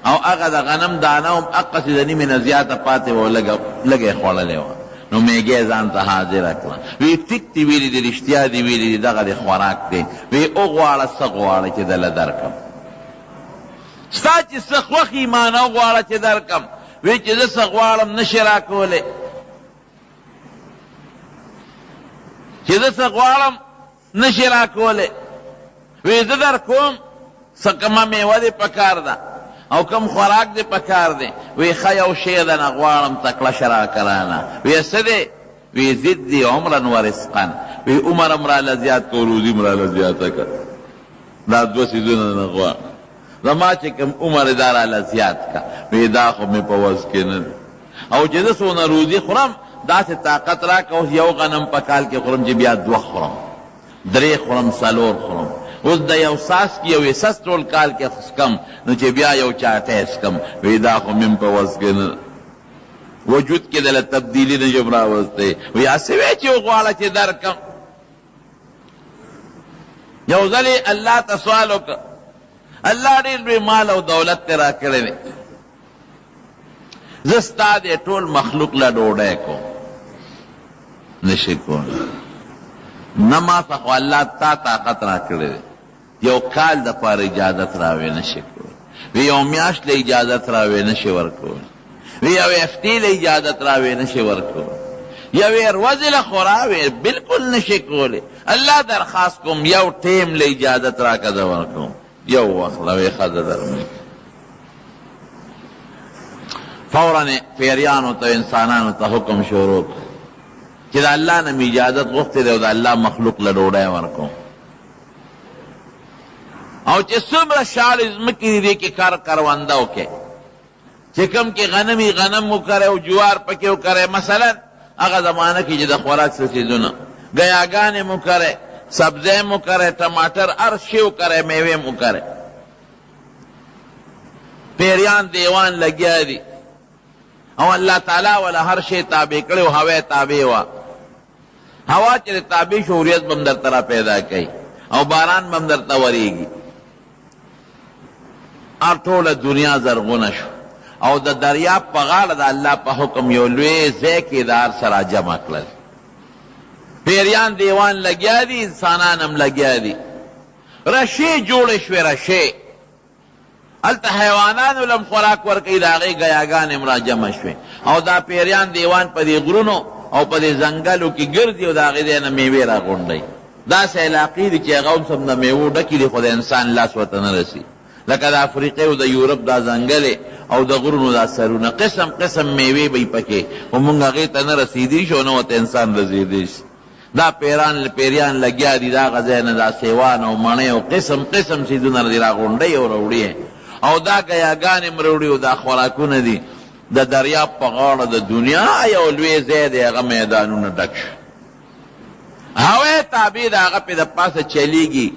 او اگا دا غنم داناوم اقا سے دنی میں نزیاتا پاتے وے لگے خوڑلے وے نو میگے زانتا حاضر اکلا وی تک تی ویلی دی رشتیا دی ویلی دی دا غلی خوراک دے وی اغوارا سغوارا چے دل درکم ستا چی سخوخ ایمان اغوارا چے درکم وی چی دا سغوارم نشراکولے چی دا سغوارم نشراکولے وی دا در کوم سکما میوہ دے پکار دا او کم خوراک دے پکار دے وی خیو شیدن اغوارم تکلا شرا کرانا وی اسدے وی زد دی عمرن و رزقن وی عمر امرال زیاد کو روزی امرال زیاد کر دا دو سیزونن اغوار زما چکم عمر دارال زیاد کا وی دا خو میں پوز کے ند او جدسونا روزی خورم داسې طاقت راکه اوس یو غنم په کال کې خورم چې بیا 2 خورم 3 خورم 4 خورم اوس د یو ساس کې یو سس ټول کال کې خسکم نو چې بیا یو چاټی اسکم وی دا خو مم په وس کې نه وجود کې دله تبدیلی نه ژم راوستی وی هسې وی چې وغواړه چې درکم یو ځلې الله ته سوال وکړه الله ډېر لوی مال او دولت ته را کړی دی زه ستا دې ټول مخلوق له ډوډۍ کوم نشي کولی نه ما ته خو الله تا طاقت را کړی دی یو کال دپاره اجازت راوی نشي کولی وی یو میاشت له اجازت راوی نشي ورکولی وی یو هفتې له اجازت راوی نشي ورکولی یوې ورځې له خو راوی بلکل نشي کولی الله درخواست کوم یو ټیم له اجازت راکړه زه ورکوم یو وخت له وی ښځه درمې فوراً پیریانو ته انسانانو ته حکم شروع چې د الله نه مې اجازت غوښتې دی او د الله مخلوق له ډوډۍ ورکوم او چې څومره شاړې ځمکې دي دې کې کرونده وکړې چې کوم کې غنمي غنم وکرئ او جوار پکې وکرئ مثلا هغه زمانه کې چې د خوراک څه څیزونه ګیاګانې مو کرئ سبزی مو کرئ ټماټر هر شی وکرئ میوې مو کرئ پیریان دیوان لګیا دي او الله تعالی ولا هر شی تابع کړی او هوا تابع وه هوا چې تابع شو وریځ به هم درته را پیدا کوي او باران به هم درته ورېږي هر ټوله دنیا زرغونه شو او د دریاب په غاړه د الله په حکم یو لوی ځای کې د هر سره جمع کړل پیریان دیوان لګیا دي انسانان هم لګیا دي رشې جوړې شوې رشې هلته حیوانانو لم خوراک ورکوي د هغې ګیاګانې هم را جمع شوې او دا پیریان دیوان په دې غرونو او په دې ځنګلو کې ګرځي او د هغې ځای نه میوې را غونډوي داسې علاقې دي چې هغه هم د میوو ډکې دي خو د انسان لاس ورته نه رسي لکه د افریقې او د یورپ دا ځنګلې او د غرونو دا سرونه قسم قسم میوې به یې پکې خو مونږ هغې ته نه رسېدی شو نه ورته انسان رسېدی شي دا پیریان لګیا دي د هغه ځای نه دا سیوان او مڼې او قسم قسم څیزونه دي را غونډوي او راوړي او دا ګیاګانې م راوړي او دا خوراکونه دي د دریاب په غاړه د دنیا یو لوی ځای دی هغه میدانونه ډک شو هوا تابع د هغه پې د پاسه چلیږي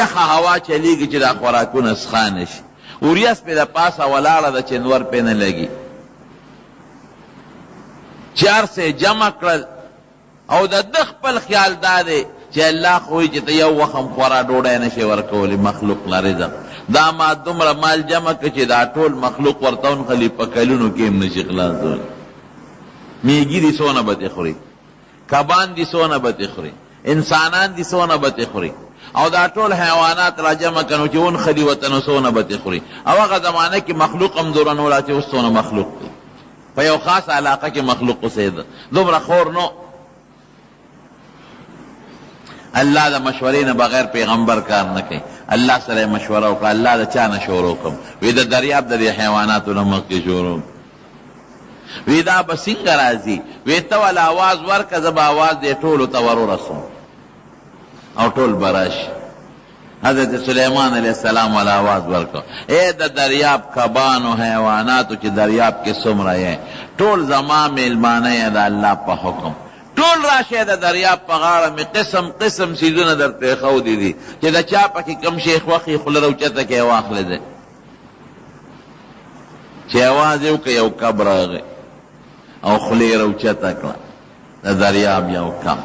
یخه هوا چلیږي چې دا خوراکونه سخانه شي وریځ پې د پاسه ولاړه ده چې نور پې نه لګي چې هر څه جمع کړل او د ده خپل خیال دا دی چې الله خو وایي چې ته یو وخت هم خورا ډوډۍ نشي ورکولی مخلوق له رزق دا ما دومره مال جمع کړه چې دا ټول مخلوق ورته ونښلي په کلونو کې هم نشي خلاصولی میږي دي څونه به تې خوري کبان دي څونه به تې خوري انسانان دي څونه به تې خوري او دا ټول حیوانات را جمع کنو چې ونښلي ورته نو څونه به تې خوري او هغه زمانه کې مخلوق هم دوره نولا چې اوس څونه مخلوق دی په یو خاص علاقه کې مخلوق اوسېده دومره خور نو الله د مشورې نه بغیر پیغمبر کار نه کوي الله سره مشوره وکړه الله د چا نه شروع کوم وی د دریاب د دې حیواناتو نه مخکې شروع وی دا به څنګه راځي وی ته ول آواز ورکړه زه به آواز دې ټولو ته ور ورسوم او ټول به راشي حضرت سلیمان علیه السلام ول آواز ورکړه ای د دریاب کبانو حیواناتو چې دریاب کې څومره یې ټول زما میلمانه یې د الله په حکم ټول راشه د دریاب په غاړه مې قسم قسم څیزونه درته ښودي دي چې د چا پکې کم شیخ وخې خوله راوچته کې واخلی دی چې اواز یې وکړه یو کب راغی او خولې یې راوچته کړه د دریاب یو کب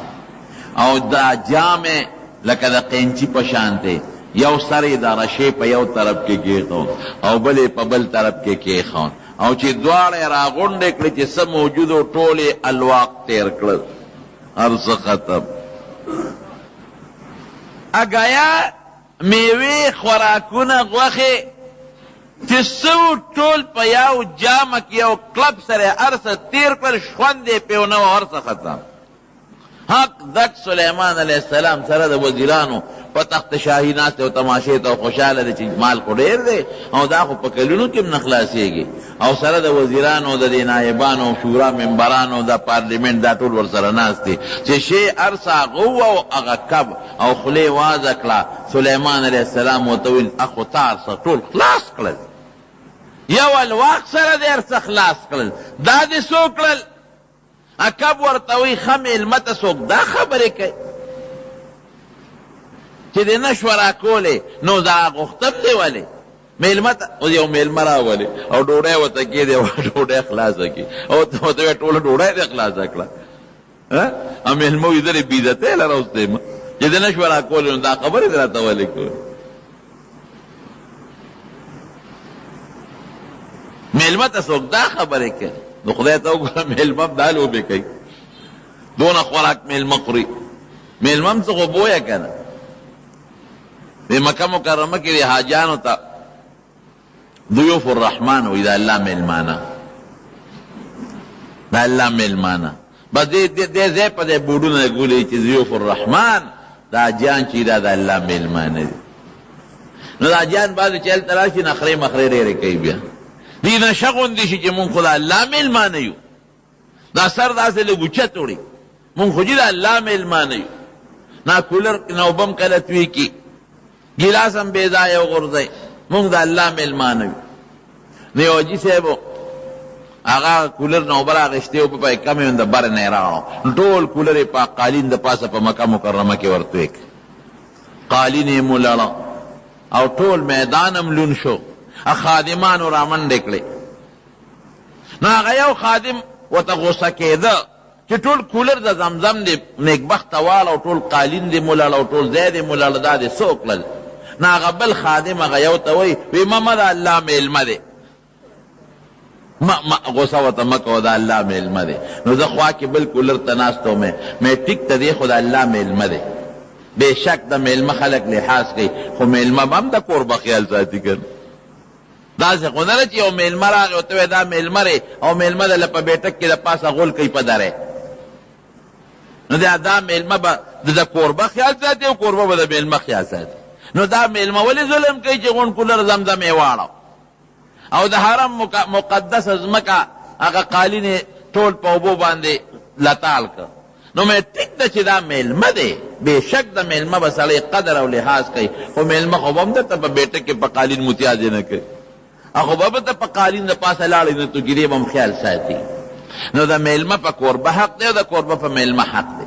او دا جامې لکه د قینچي په شان دی یو سر یې د رشې په یو طرف کې کېښود او بل یې په بل طرف کې کېښود او چې دواړه یې راغونډې کړې چې څه موجود و ټول یې الواق تېر کړل هر څه ختم اګایا میوې خوراکونه غوښې چې څه ټول په یو جامه کې یو کلب سره هر څه تېر کړل ژوند یې پې ونه و هر څه ختم حق دک سلیمان علیه السلام سره د وزیرانو په تخت شاهي ناست او تماشې ته خوشحاله دی چې مال خو ډېر دی او دا خو په کلونو کې هم نه خلاصېږي او سره د وزیرانو د دې نایبانو او شورا ممبرانو د پارلیمنټ دا ټول ورسره ناست دي چې شی هر څه هغه او هغه کب او خولې وازه کړه سلیمان علیه السلام ورته ویل اخو تا هر څه ټول خلاص کړل یو الواق سره دې هر څه خلاص کړل دا دې څو کړل کب ورته وی ښه مېلمه ته څوک دا خبرې کوي چې دې نه شوه راکولی نو دا غوښتم دی ولې مېلمه ته اوس یو مېلمه راولې او ډوډۍ ورته کېدې ډوډۍ خلاصه کړي او ورته ویې ټوله ډوډۍ دې خلاصه کړه او مېلمه وي درې بېعزتۍ لره اوس دی چې دې نه شوه راکولی نو دا خبرې دې راته ولې کوي مېلمه ته څوک دا خبرې کوي نو خدای ته وګوره مېلمه هم دا لوبې کوي دونه خوراک مېلمه خوري مېلمه هم څه خو بویه که نه د مکه مکرمه کې د حاجیانو ته ضیوف الرحمن وایي د الله مېلمانه د الله مېلمانه بس دې ځای په دې بورډونه ګولې چې ضیوف الرحمن د حاجیان چې دا د الله مېلمانه دي نو د حاجیان بعضې چې هلته راشي نخرې مخرې ډېرې کوي بیا دی نشه غوندې شي چې مونږ خو د الله مېلمانه یو دا سر داسې لږ اوچت وړي مونږ خو چې د الله مېلمانه یو نا کولر نه اوبه هم کله توی کي ګیلاس هم بې ځایه وغورځئ مونږ د الله مېلمانه یو نو یو حاجي صاحب هغه کولر نه اوبه راغېښتې و په پایکه مې د بر نه یې راوړو ټول کولر یې په قالین د پاسه په مکه مکرمه کې ورتوی کړ قالین یې مو لړه او ټول میدان هم لون شو خادمانو را منډې کړې نو هغه یو خادم ورته غوسه کېده چې ټول کولر د زمزم دی نیکبخته واړه او ټول قالین دې مولړه او ټول ځای دې مولړه دا دې څه وکړل نو هغه بل خادم هغه یو ته وایي وی مه د الله مېلمه دی غوسه ورته مه کوه د الله مېلمه دی نو زه خوا کې بل کولر ته ناست وم مې ټیک ته دی خو د الله مېلمه دی بېشک د مېلمه خلک لحاظ کوي خو مېلمه به هم د کور به خیال ساتي که داسې خو نه ده چې یو مېلمه راغی ورته وایې دا مېلمه دی او مېلمه د په بیټک کې د پاسه غول کوي په دری نو دا مېلمه به د کوربه خیال ساتي او کوربه به د مېلمه خیال ساتي نو دا مېلمه ولې ظلم کوي چې غونډ کولر زمزم یې واړو او د حرم مقدس ځمکه هغه قالین ټول په اوبو باندې لتال کړ نو مې ټیک ده چې دا مېلمه دی بېشک د مېلمه به سړی قدر او لحاظ کوي خو مېلمه خو به هم درته په بیټک کې په قالین متیازې نه کوي خو به ته په قالین د پاسه لاړې نو تو ګیرې به هم خیال ساتي نو د مېلمه په کوربه حق دی او د کوربه په مېلمه حق دی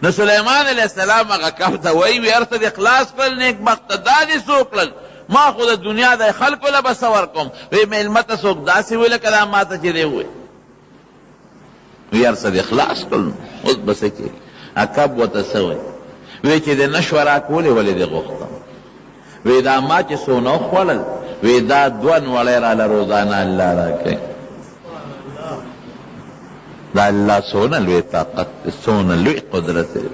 نو سلیمان علیه السلام هغه کف ته وایي وی هر څه دې خلاص کړل نیکبخته دا دې څه وکړل ما خو د دنیا د خلکو له به څه ورکوم وی مېلمه ته څوک داسې وی لکه دا ما ته چې دی ووایي وی هر څه دې خلاص کړل اوس به څه کېږي عقب ورته څه وایي وی چې دې نه شوه راکولې ولې دې غوښتم وی دا ما چې څونه وخوړل وی دا دوه وړی راله روزانه الله راکوي دا الله څونه لوی طاقت دی څونه لوی قدرت دی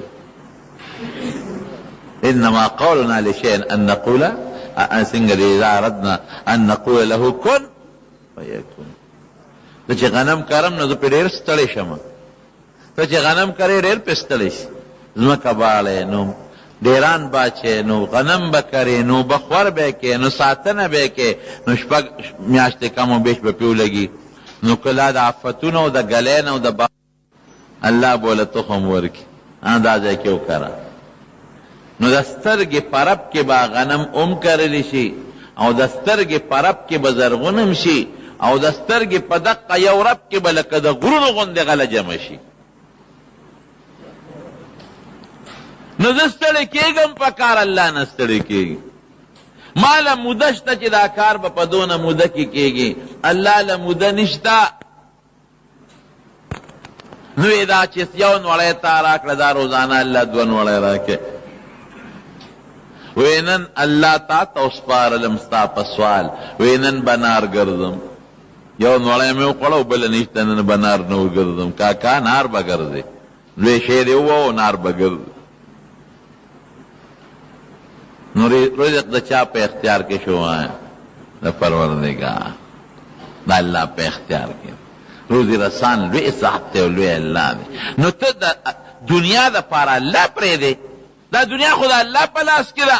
انما قولنا لشيء ان نقول څنګه دی اذا اردنا ان نقول له كن فيكون ته چې غنم کرم نو زه پرې ډېر ستړی شم ته چې غنم کرې ډېر پرې ستړی شي ځمکه باړې نو ډیران باچې نو غنم به کرې نو بخور به کې نو ساتنه به کې نو شپږ میاشتې کم و بیش به پیو لګي نو کله د آفتونو او د ګلین او د الله بوله تخم ورکي دا ځای کې وکړه نو د سترګې پرب کې به غنم کرلی شي او د سترګې پرب کې به زرغون هم شي او د سترګې په دقه یو رب کې به لکه د غرونو غوندې غله جمع شي نو زه ستړی کېږم په کار الله نه ستړی کېږي ما له موده شته چې دا کار به په دونه موده کې کېږي الله له موده نشته نو یې دا چې یو نوړی تا راکړه دا روزانه الله دوه نوړی راکړي وی نن الله تا ته وسپارلم ستا په سوال وی نن به نار ګرځم یو نوړی مې وخوړه او بله نشته نن به نار نه وګرځم کاکا نار به ګرځې لوی شی دی ووایو نار به ګرځي نو رزق د چا په اختیار کې شو د پروردګار د الله په اختیار کې روزي رسان لوی ذات دی او لوی الله دی نو ته د دنیا دپاره الله پرېږدې دا دنیا خو د الله په لاس کې ده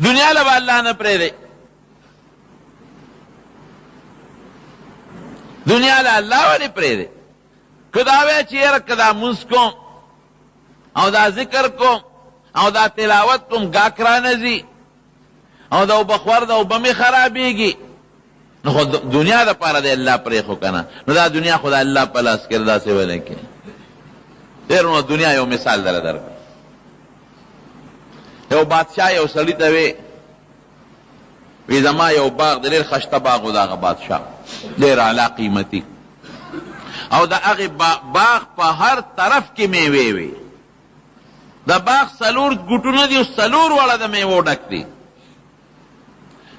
دنیا له به الله نه پرېږدې دنیا له الله ولې پرېږدې که دا وایه چې یاره که دا مونځ کوم او دا ذکر کوم او دا تلاوت کوم گاک را نزی او دا اوبه خور دا اوبه می خرابیگی نو خود دنیا دا پارا دے اللہ پریخو کنا، نو دا دنیا خدا اللہ پلاس کردہ سے ونے کے دیر نو دنیا یو مثال در در یو بادشاہ یو سڑی توے وی زما یو باغ دیر خشتا باغو دا بادشاہ دیر علا قیمتی او دا اغی باغ پا ہر طرف کی میوے وی دا باغ سلور گٹونا دی سلور والا دا میوو ڈک دی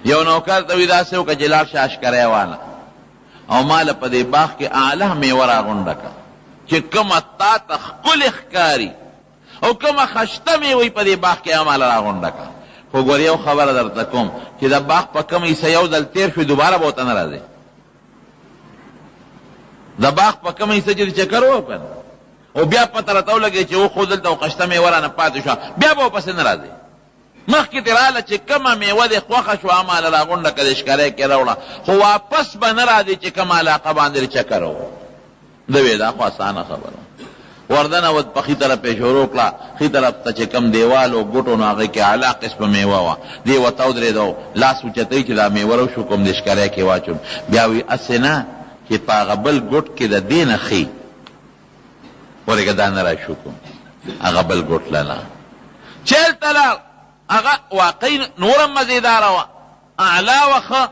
یو نوکر توی دا سیو کا جلال شاش کرے والا او مال پا دے باغ کے آلہ میور آغن ڈکا چی کم تا تخکل اخکاری او کم خشتا میوی پا دے باغ کے آمال آغن ڈکا خو گوری یو خبر در تکم چی دا باغ پا کم ایسا یو دل تیر شوی دوبارہ بوتا نرازے دا باغ پا کم ایسا چی چکر ہو کن او بیا پتا رتاو لگے چی او خودل تا خشتا میورانا پاتو شوا بیا با پس نرازے مخ کی ترالا چی کم میوه دی خوخ شو آمال راغن ڈکا دشکرے کی روڑا خو واپس با نرازے چی کم علاقہ باندر چکر ہو دوی دا خو آسانا خبر وردن ود پا خی طرف پیشو روکلا خی طرف تا چکم دیوالو گوٹو ناغی که علا قسم میوه دیو تاو دره دو لاسو چطوی چی دا میورو شکم دشکره که واچون بیاوی اسنا چی پا غبل گوٹ که دا دین خی ورگا دا نرا شکم اغبل گوٹ لنا چل تلال اغا واقعی نورم مزیدارا اعلا وخا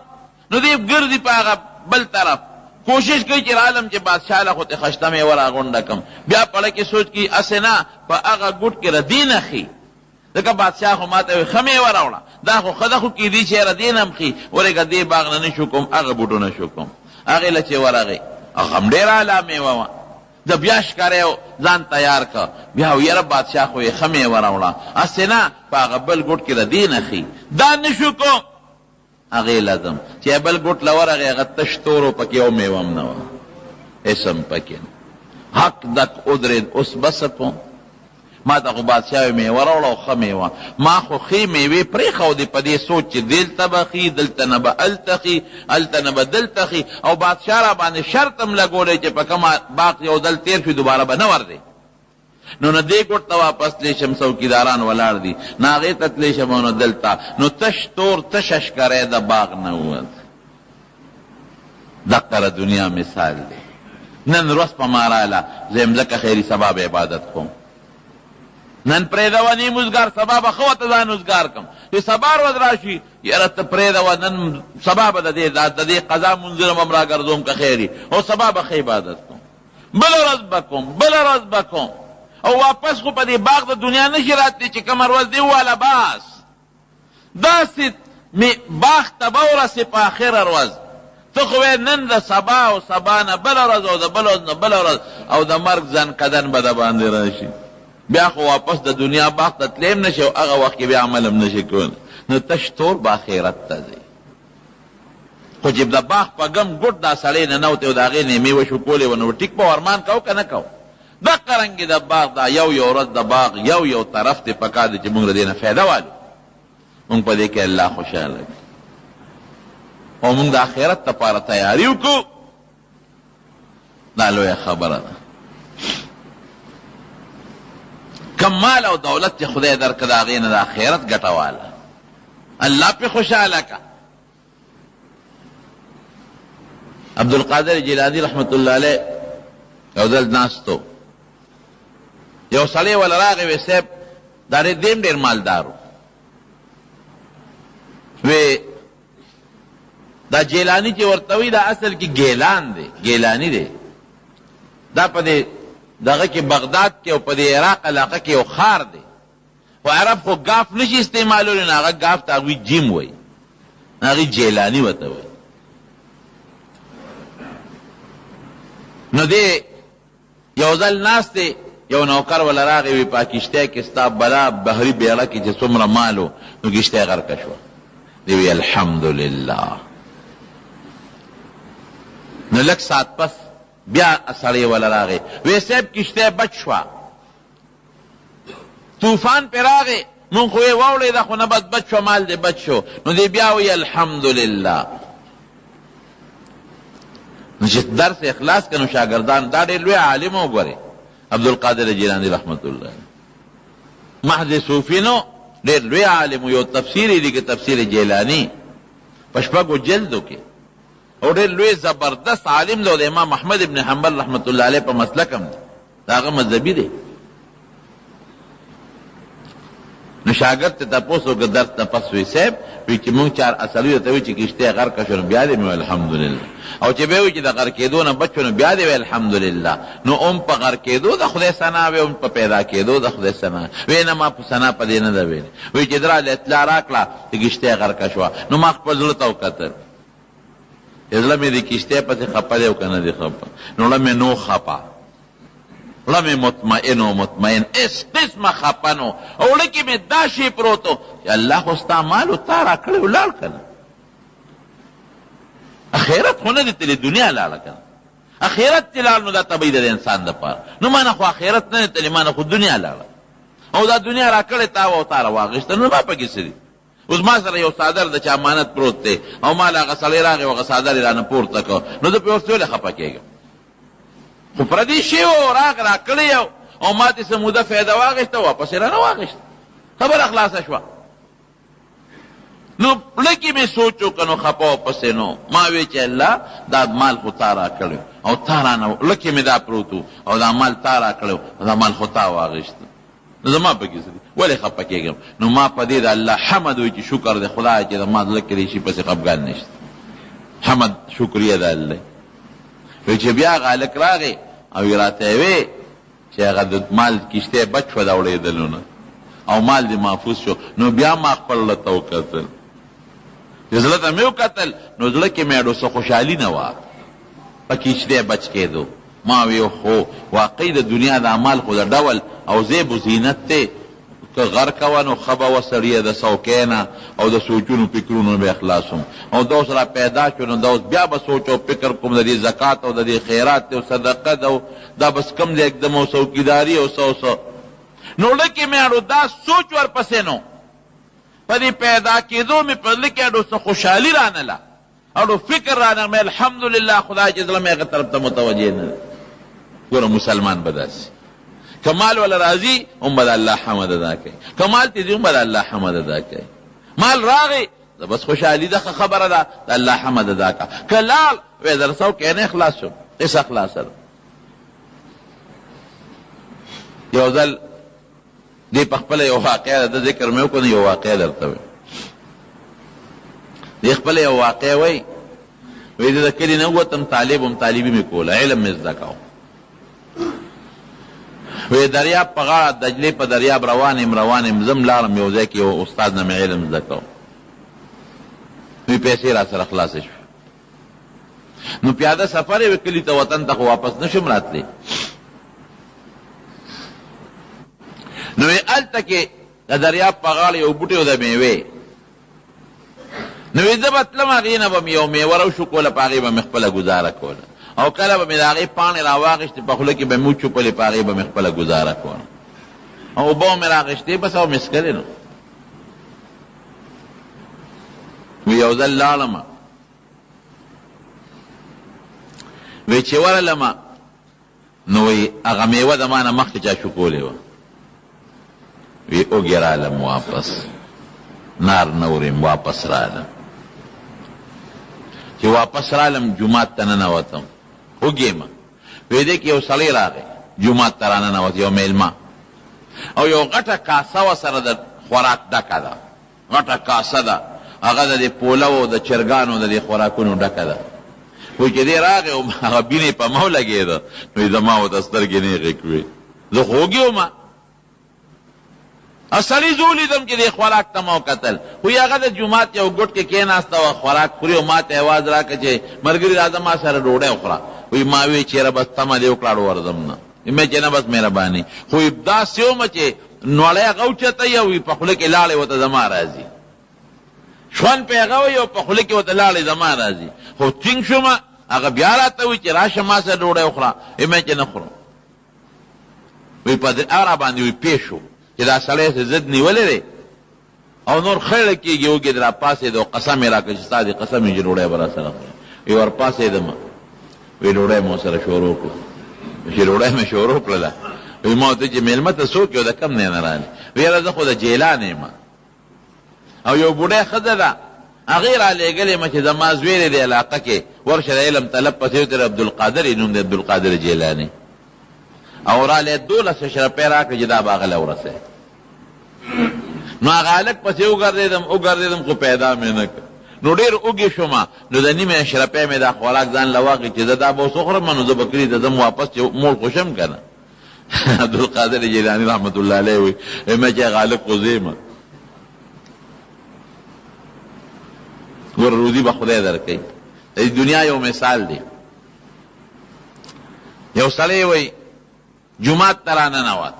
نو دیب گردی پا اغبل طرف کوشش کی چی عالم چی بادشاہ لخوت خشتا میں ورا گونڈکم بیا پڑا کی سوچ کی اسنا پا اغا گوٹ کی ردین خی دکا بادشاہ خو ماتا وی خمی ورا اوڑا دا خو خدخو کی دی چی ردینم خی ورگا دی باغ نشکم اغا بوٹو نشکم اغی لچی ورا غی اغم دیر آلا میں ووا دا بیاش کرے زان تیار کا بیاو یر بادشاہ خوی خمی ورا اوڑا اسنا پا اغا بل گوٹ کی ردین خی دا نشکم اغی لازم چی بل گوٹ لور اغی اغا تشتورو پکی او میوام نوا اسم پکی حق دک ادرین اس بسکو ما تا خو بادشاوی میور اوڑا خو میوان ما خو خی میوی پریخو دی پا دی سوچ چی دل تبا خی دل تنبا التخی التنبا دل تخی او بادشاہ را باندې شرطم لگو لے چی پا کما باقی او دل تیر شوی دوبارہ با نور دی نو نہ دے گوٹ تا واپس لیشم څوکیداران ولاړ دي ناغه تت لیشم نو دلتا نو تش تور تشش کرے دا باغ نہ وت دقر دنیا مثال دی نن روس پمارا لا زم لک خیری سبب عبادت کو نن پریدوانی مزگار سبب خوت ځان مزگار کم یہ سبار ودراشی یرت پریدو نن سبب د دې قضا منذر ممرا گردوم کا خیری او سبب خی عبادت کو بل رزبکم او واپس خو پا دی باغ دا دنیا نشرات دی چی کمر وز دیو والا باس دا سی باغ تباورا سی پا آخر روز تو خوی نن دا سبا و سبانا بلا رز او دا بلا رز او دا مرگ زن قدن بدا باندی راشی بیا خو واپس دا دنیا باغ تطلیم نشی و اغا وقت بیا عملم نشی کون نو تشتور با خیرت تا دی خو جب دا باغ پا گم گوٹ دا سلی ننوتی و دا غی نیمی و شکولی و نو ٹک پا ورمان کهو که نکهو دا قرنگی دا باغ دا یو رد دا باغ یو طرف تی پکا دی چی مونگ دینا فیده والو مونگ پا دی که اللہ خوشحال لگی و مونگ دا آخرت تا پارا تیاریو کو دا لوی خبر دا کم مال او دولت تی خدای در کدا غین دا آخرت گٹا والا اللہ پی خوشحال لگا عبدالقادر جیلانی رحمت اللہ علیہ یو دل ناستو یو سلی والا راغی وی سیب داری دیم دیر مالدارو وی دا جیلانی چی ورطوی دا اصل کی گیلان دے گیلانی دے دا پا دے دا کی بغداد کے و پا دے عراق علاقہ کے و خار دے و عرب خو گاف نشی استعمالو لین آغا گاف تا اگوی جیم وی آغی جیلانی وطوی نو دے یو ځل ناس دی یو نوکر ولا راغی وی پاکشته کې ستا بلا بحری بیړه کې چې څومره مالو نو کشته غرق شو دی وی الحمدلله نو لک سات پس بیا سړی ولا راغی وی صاحب کشته بچ شو طوفان پر راغی مون خو وړې دا خو نه بچ شو مال دی بچ شو نو دی بیا وی الحمدلله نشي درس اخلاص کنو شاگردان دا ډېر لوی عالم وګوري عبدالقادر جیلانی رحمت الله محض صوفی نو ډېر لوی عالم یو تفسیر لیکي تفسیر جیلانی پشپاگو جلدو کې او ډېر لوی زبردست عالم دی او د امام احمد ابن حنبل رحمت الله علیه په مسلک هم دی، د هغه مذهبي دی. نو شاګرد ته تپوس وکړه درس نه پس وی صاحب وی چې مونږ 4 اصلي ته وی چې کشته غرق شو بیا دې مې الحمدلله، او چې به وی چې د غرق کېدو نه بچو نو بیا دې الحمدلله. نو په غرق کېدو د خدای ثنا وی، په پیدا کېدو د خدای ثنا وی، نه ما په ثنا په دې نه ده وی. وی چې درا اطلاع راکړه چې کشته غرق شو، نو ما خپل زړه ته وکتل، زړه مې د کشته په خپه دی او کنه دی خپه، نو له مې نو خپه، لمه مطمئن اس قسمه خپنو، او لکه می دا شی پروتو چې الله خو ستا مالو تا را کړی ولاړ کنه. اخرت خو نه دي تللی، دنیا لاړه کنه. اخرت تلال نو دا طبیعي ده د انسان دپاره، نو ما نه خو اخرت نه تللی، ما نه خو دنیا لاړه، او دا دنیا را کړې تا او تا را واغېسته، نو ما پکې څه دي؟ اوس ما سره یو څادر د چا امانت پروت دی او ما له هغه سړی راغی هغه څادر یې رانه پورته کړ، نو زه پې اوس ولې خفه کېږم؟ خو پردي شی و راغ را کړی یو او ما تې څه موده فایده واغېسته، واپس یې رانه واغېسته، خبره خلاصه شوه. نو لکې مې سوچ وکړه نو خفه واپسې نو ما وی چې الله دا مال خو تا را کړی او تا رانه لکې مې دا پروت او دا مال تا را کړی دا مال خو تا واغېسته، نو زما پکې څه دي؟ ولې خفه کېږم؟ نو ما په دې د الله حمد وی چې شکر دی خدای چې زما زړه کې دې شي پسې خفګان نشته، حمد شکریه ده الله. وی چې بیا هغه هلک راغی او یې راته وی چې هغه د مال کشته بچ شوه د اړېدلو نه او مال دې محفوظ شو، نو بیا ما خپل زړه ته وکتل، چې زړه ته مې وکتل نو زړه کې مې څه خوشحالي نه وه په کشته بچ کېدو. ما وی خو واقعي د دنیا د اعمال خو د ډول او زیب و زینت دی، که غرق وه نو ښه به وه سړیه د څوکۍ نه او د سوچونو فکرونو به اخلاصم، او دا اوس را پیدا شو نو دا اوس بیا به سوچ او فکر کوم د دې زکات او د دې خیرات او صدقه ده، دا بس کم دی اقدم او څوکیداري او څه. نو لکې مې اړو دا سوچ ورپسې نو په دې پیدا کېدو مې په زړه کې اړو څه خوشحالي رانله، اړو فکر رانه مې الحمدلله خدای چې زړه مې هغه طرف ته متوجه نه. ګوره مسلمان به داسې کمال ولا راضي هم به د الله حمد ادا کوي، کمال ته دي هم به د الله حمد ادا کوي. مال راغی بس خوشحالي ده خبره ده د الله حمد ادا کا، که لال وی در څوکۍ نه اخلاص شو اس اخلاصه ده. یو ځل دې په خپله یو واقعه ده ذکر مې وکړو، یو واقعه درته وی دې خپله یو واقعه وی د کلي نه ووتم، طالبي مې کوله، علم مې زده کوم. وی دریاب په غاړه دجلې په دریاب روان یم زم لاړم یو ځای کې یو استاد نه مې علم زده کوم، وی پیسې را سره خلاصې شوې، نو پیاده سفر یې کلي ته وطن ته خو واپس نشم راتلی، نو وی هلته کې د دریاب په غاړه یو بوټی و د میوې، نو وی زه به تلم هغې نه به مې یو میوه راوشکوله، په هغې به مې خپله ګزاره کوله، او کله به مې د هغې پاڼې راواغېستې په خوله کې به مې وچوپلې، په هغې به مې خپله ګزاره کوله، او اوبه مې راغېستې بس او مې څښلې نو. وی یو ځل لاړم، وی چې ورغلم نو وی هغه میوه د ما نه مخکې چا شکولې وه، وی اوږې رالم واپس نار نه وریم، واپس رالم، چې واپس رالم جومات ته ننوتم وګېم، وی دې کې یو سړی راغی جومات ته راننوت، یو میلمه، او یو غټه کاسه وه سره د خوراک ډکه ده، غټه کاسه ده، هغه د دې پولو او د چرګانو د دې خوراکونو ډکه ده. وی چې دې راغی او هغه بینې په مو لګېده، نو زما ورته سترګې نیغې کړې، زه خو وږې ومه، سړي زه ولیدم چې دې خوراک ته مو کتل، خو هغه د جومات یو ګوټ کې کېناسته وه خوراک خوري، او ما ته اواز راکړه چې ملګري راځه ما سره ډوډۍ وخوره. وی ما وی چېره بس تمه دې وکړه ورځم نه، مې چې نه بس مهرباني، خو داسې ومه چې نوړی هغه اوچته یي او په خوله کې لاړې ورته زما راځي، شون پې هغه وی او په خوله کې ورته لاړې زما راځي، خو ټینګ شومه، هغه بیا راته وی چې راشه ما سره ډوډۍ وخوره، مې چې نه خورم. وی په هغه باندې وی پېښ شو چې دا سړی څه ضد نیولی دی او نور خیړه کېږي، وګې را پاسېد او قسم یې راکړه چې ستا دې قسم یې چې ډوډۍ به را سره خورې. وی ور پاسېدم، وی ډوډۍ مو سره شروع کړو، چې ډوډۍ مې شروع کړله، وی ما ورته چې مېلمه ته څوک یو د کم نه نه رالې؟ وی یاره زه خو د جیلان یم، او یو بوډۍ ښځه ده هغې رالېږلې مه چې زما زوی دی علاقه کې ورشه د علم طلب پسې وتر عبدالقادر نوم دی عبدالقادر جیلاني او رالې 12 روپۍ راکړې چې دا به هغه له ورسوې. نو هغه هلک پسې وګرځېدم خو پیدا مې نه کړ. نو ډېر اوږې شوم نو د 9 روپۍ مې دا خوراک ځان له واخلي چې زه دا به اوس وخورم نو زه به کلي ته ځم واپس چې مول خو شم که نه. عبدالقادر جیلاني رحمت الله علیه وایي مې چې هغه هلک خو زه یم ګوره روزي به خدای درکوي. د دنیا یو مثال دی. یو سړی وایي جومات ته راننوت.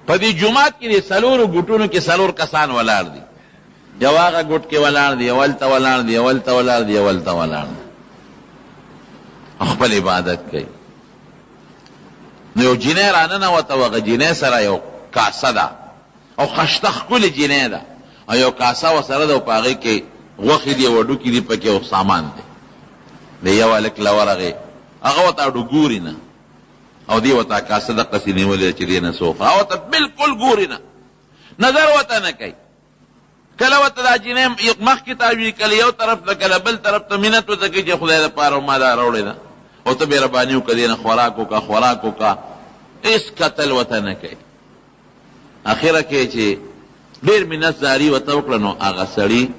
په دې جومات کې د 4 ګوټونو کې 4 کسان ولاړ دي. یو هغه ګوټ کې ولاړ دی، یو هلته ولاړ دی، یو هلته ولاړ دی، یو هلته ولاړ دی، خپل عبادت کوي. نو یو جینۍ راننوته و، هغه جینۍ سره یو کاسه ده او خشته ښکلې جینۍ ده او یو کاسه ورسره ده او په هغې کې غوښې دي او هډوکي دي پکې او سامان دی. د یو هلک له ورغې هغه ورته هډو ګوري نه او دې ورته کاسه دقسې نیولې چې دې نه څه وخوره. هغه ورته بلکل ګوري نه، نظر ورته نه کوي. کله ورته دا جینۍ مخکې تاوي، کله یو طرف ته کله بل طرف ته منت ورته کوي چې خدای دپاره ما دا راوړې ده او ته مهرباني وکړه دې نه خوراک وکړه. هېڅ کتل ورته نه کوي. اخره کې چې ډېر منت زاري ورته وکړه نو هغه سړي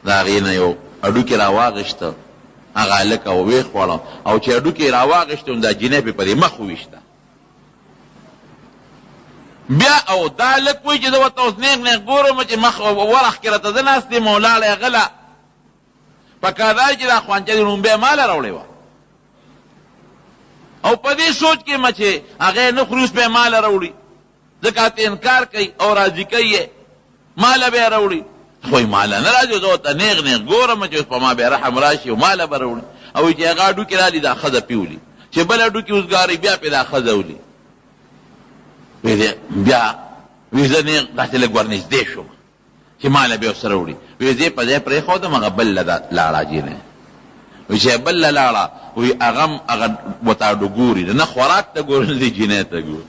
د هغې نه یو هډوکې راواغېسته، هغه هلک او ویې خوړه او چې هډوکې یې راواغېسته نو دا جینۍ پرې په دې مخ وویشته. بیا او دا هلک وایي چې زه ورته اوس نیغ ګورم چې مخ ورخ کې راته زه ناست یم او لاړی غله. پکار دا چې دا خوانچه دې نوم بیا ماله راوړې وه او په دې سوچ کې مه چې هغې نه خوري اوس بیا ماله راوړي، ځکه ته انکار کوي او راضي کوي یې ماله بیا راوړي. خو یې ماله نه راځي، زه ورته نیغ ګورم چې اوس په ما بیا رحم راشي او ماله به راوړي. او چې هغه هډوکې رالي دا ښځه پې ولي چې بل هډوکې اوسګارئ بیا پې دا ښځه ولي. بیا وی زه نیغ داسې لږ ورنږدې شوم چې ماله بیا ورسره وړي. وی زه یې په ځای پرېښودم، هغه بل له لاړه جینۍ. وی چې بل له لاړه وی هغه هم هغه ورته هډو ګوري، نه خوراک ته ګوري نه دې جینۍ ته ګوري.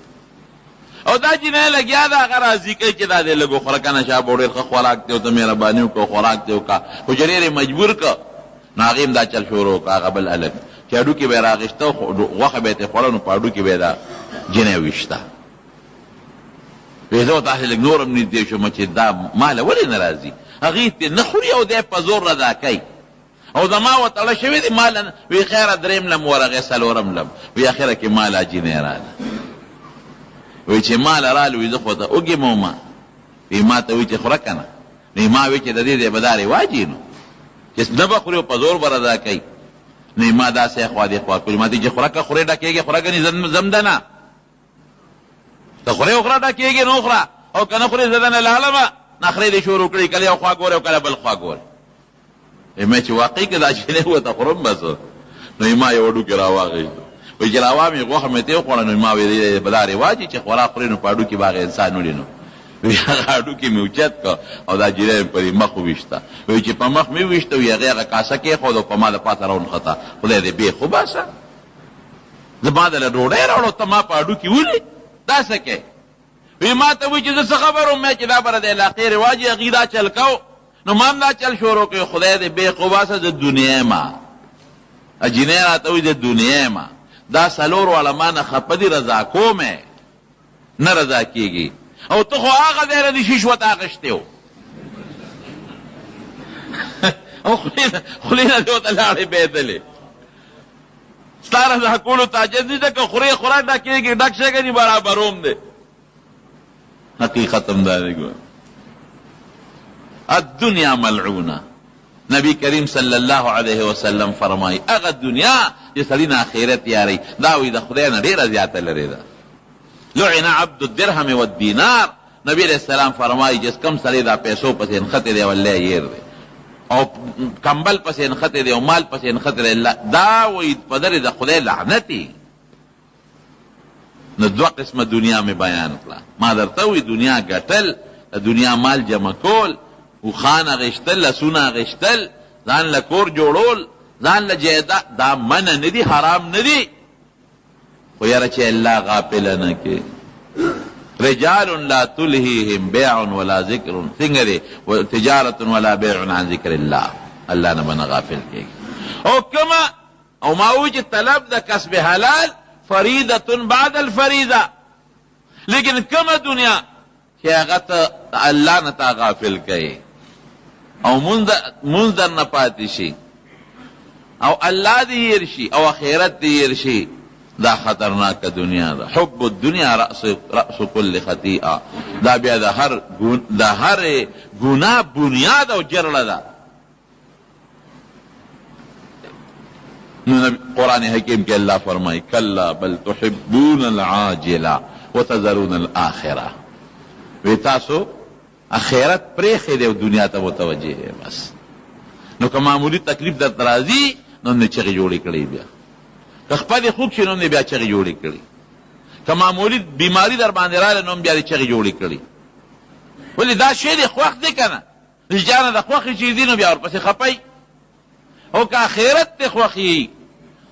او دا جینۍ لګیا ده هغه راضي کوي چې دا دې لږ وخوره که نه شابه ډېر ښه خوراک دی او ته مهرباني وکړه خوراک دې وکړه. خو چې ډېر یې مجبور کړه نو هغې هم دا چل شروع کړه. هغه بل هلک چې هډوکې به یې راغېسته غوښه به یې ترې خوړه نو په هډوکې به یې دا جینۍ ویشته. وی زه ورته هسې لږ نور هم نږدې شوم چې دا ماله ولې نه راځي، هغې ته نه خوري او دی په زور رضا کوي او زما وتړه شوې دي ماله. وی خیره 3 لم ورغې 4 لم. وی اخره کې ماله جینۍ راله. وی چې ماله راله وی زه خو ته اوږې مومه. وی ما ته وی چې خوره که نه. نو ما وی چې د دې ځای به دا رواج وي نو چې نه به خوري او په زور به رضا کوي. نو ما داسې خوا دې خوا کړي. ما ته چې خوره که خورې ډکېږي خوره ګنې زم ده نه، ته خورې وخوره ډکېږي نو وخوره او که نه خورې زه دنه لاړمه نخرې دې شروع کړي، کله یو خوا ګورې او کله بل خوا ګورې. مې چې واقعي که دا جینۍ ورته خورم بس. نو ما یو هډوکې راواغېستو. وایي چې راوامې غوښه مې ته وخوړه نو ما ویل به دا رواج وي چې خوراک خورې نو په هډوکې به هغه انسان وړي. نو وایي هغه هډوکې مې اوچت کړه او دا جینۍ مې پرې مخ وویشته. وایي چې په مخ مې وویشته وي هغې هغه کاسه کېښود او په ما د پاسه راونښته. خدای دې بې خو باسه، زه ما دله ډوډۍ راوړو ته ما په هډوکې ولې دا څه کوې. وی ما ته وایي چې زه څه خبر وم چې دا بره د علاقې رواج یې هغې دا چل کو نو ما هم دا چل شروع کوي. خدای دې بې خو باسه د دنیا ما. جینۍ راته وایي د دنیا ما دا 4 واړه ما نه خفه دي رضا کومې نه رضا کېږي او ته خو هغه ځای نه دې شیش ورته اخیستی و او خولې نه دې ورته لاړې بېدلې. ستا رضا کولو تاجز دي ده که خورې خوراک ډکېږي ډک شی ګنې برابروم دی. حقیقت هم دا دی ګوره الدنیا ملعونه. نبی کریم صلی الله علیه وسلم فرمایي هغه دنیا چې سړي نه آخرت یاري دا وایي د خدای نه ډېره زیاته لرې ده. لعن عبد الدرهم والدینار. نبی علیه السلام فرمایي چې کم سړی دا پیسو پسې نښتې دی والله یېر دی او کمبل پسې نښتې دی او مال پسې نښتې دی دا وایي په درې د خدای لعنتي. نو 2 قسمه دنیا مې بیان کړه. ما درته وایي دنیا ګټل، د دنیا مال جمع کول، وخان اغېشتل، لسونه اغېشتل، ځان له کور جوړول، ځان له جایداد، دا منع نه دي، حرام نه دي. خو یاره چې الله غافله نه کې رجال لا تلهیهم بیع ولا ذکر څنګه دی تجارت ولا بیع عن ذکر الله الله نه بنا غافل کېږي او کما او ما وی چې طلب د کسب حلال فریضه بعد الفریضه لیکن کما دنیا چې هغه ته الله نه تا غافل کړي او منځ در نه پاتې شي او الله دې هیر شي او آخرت دې هیر شي دا خطرناک دنیا ده حب الدنیا رأس كل خطیئه دا بیا د هر گناه بنیاد او جرړه ده قرآن حکیم کې الله فرمایي کلا بل تحبون العاجله وتذرون الاخره وی تاسو اخرت پریخې دی او دنیا ته متوجه یې بس نو که معمولی تکلیف در ترازی نو نه چغې جوړې کړې بیا که خپلې خوږ شي نو نه بیا چغې جوړې کړې که معمولی بیماری در باندې راغله نو بیا دې چغې جوړې کړې ولې دا شی دی خوښ دی که نه جانه د خوښې چیز دي نو بیا ورپسې خپئ او که اخرت ته خوښي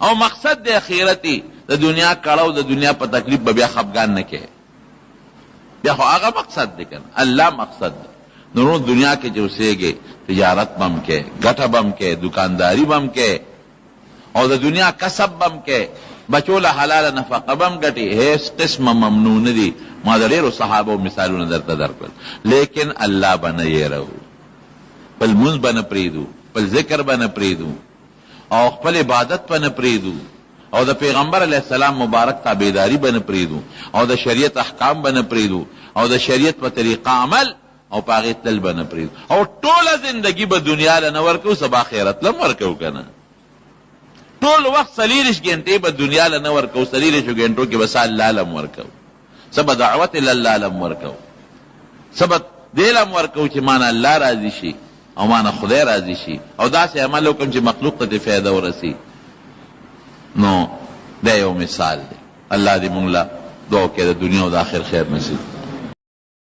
او مقصد د اخرتي د دنیا کړه د دنیا په تکلیف به بیا خفګان نه کوي بیا خو هغه مقصد دی کنه الله مقصد دی نو دنیا کې چې اوسېږي تجارت بم کې ګټه بم کې دکانداری بم کې او د دنیا کسب بم کې بچو له حلاله نفقه بم ګټي هیڅ قسمه ممنوع نه دي ما د ډېرو صحابو مثالونه درته درکړل لیکن الله به نه یېرو خپل مونځ به نه پرېږدو خپل ذکر به نه پرېږدو او خپل عبادت به نه پرېږدو او د پیغمبر علیه السلام مبارک تابعداري به نه پرېږدو او د شریعت احکام به نه پرېږدو او د شریعت په طریقه عمل او په هغې تلل به نه پرېږدو او ټوله زندګي به دنیا له نه ورکوو سبا آخرت له هم ورکوو که نه ټول وخت 40 ګنټې به دنیا له نه ورکوو 40 ګنټو کې به څه الله له هم ورکوو څه به دعوت الله له هم ورکوو څه به دې له هم ورکوو چې مانه الله راضي شي او مانه خدای راضي شي او داسې عمل وکړم چې مخلوق ته دې فایده ورسي نو دا یو مثال دی الله دې مونږ له دعا وکړي د دنیا او د آخر خیر نصیب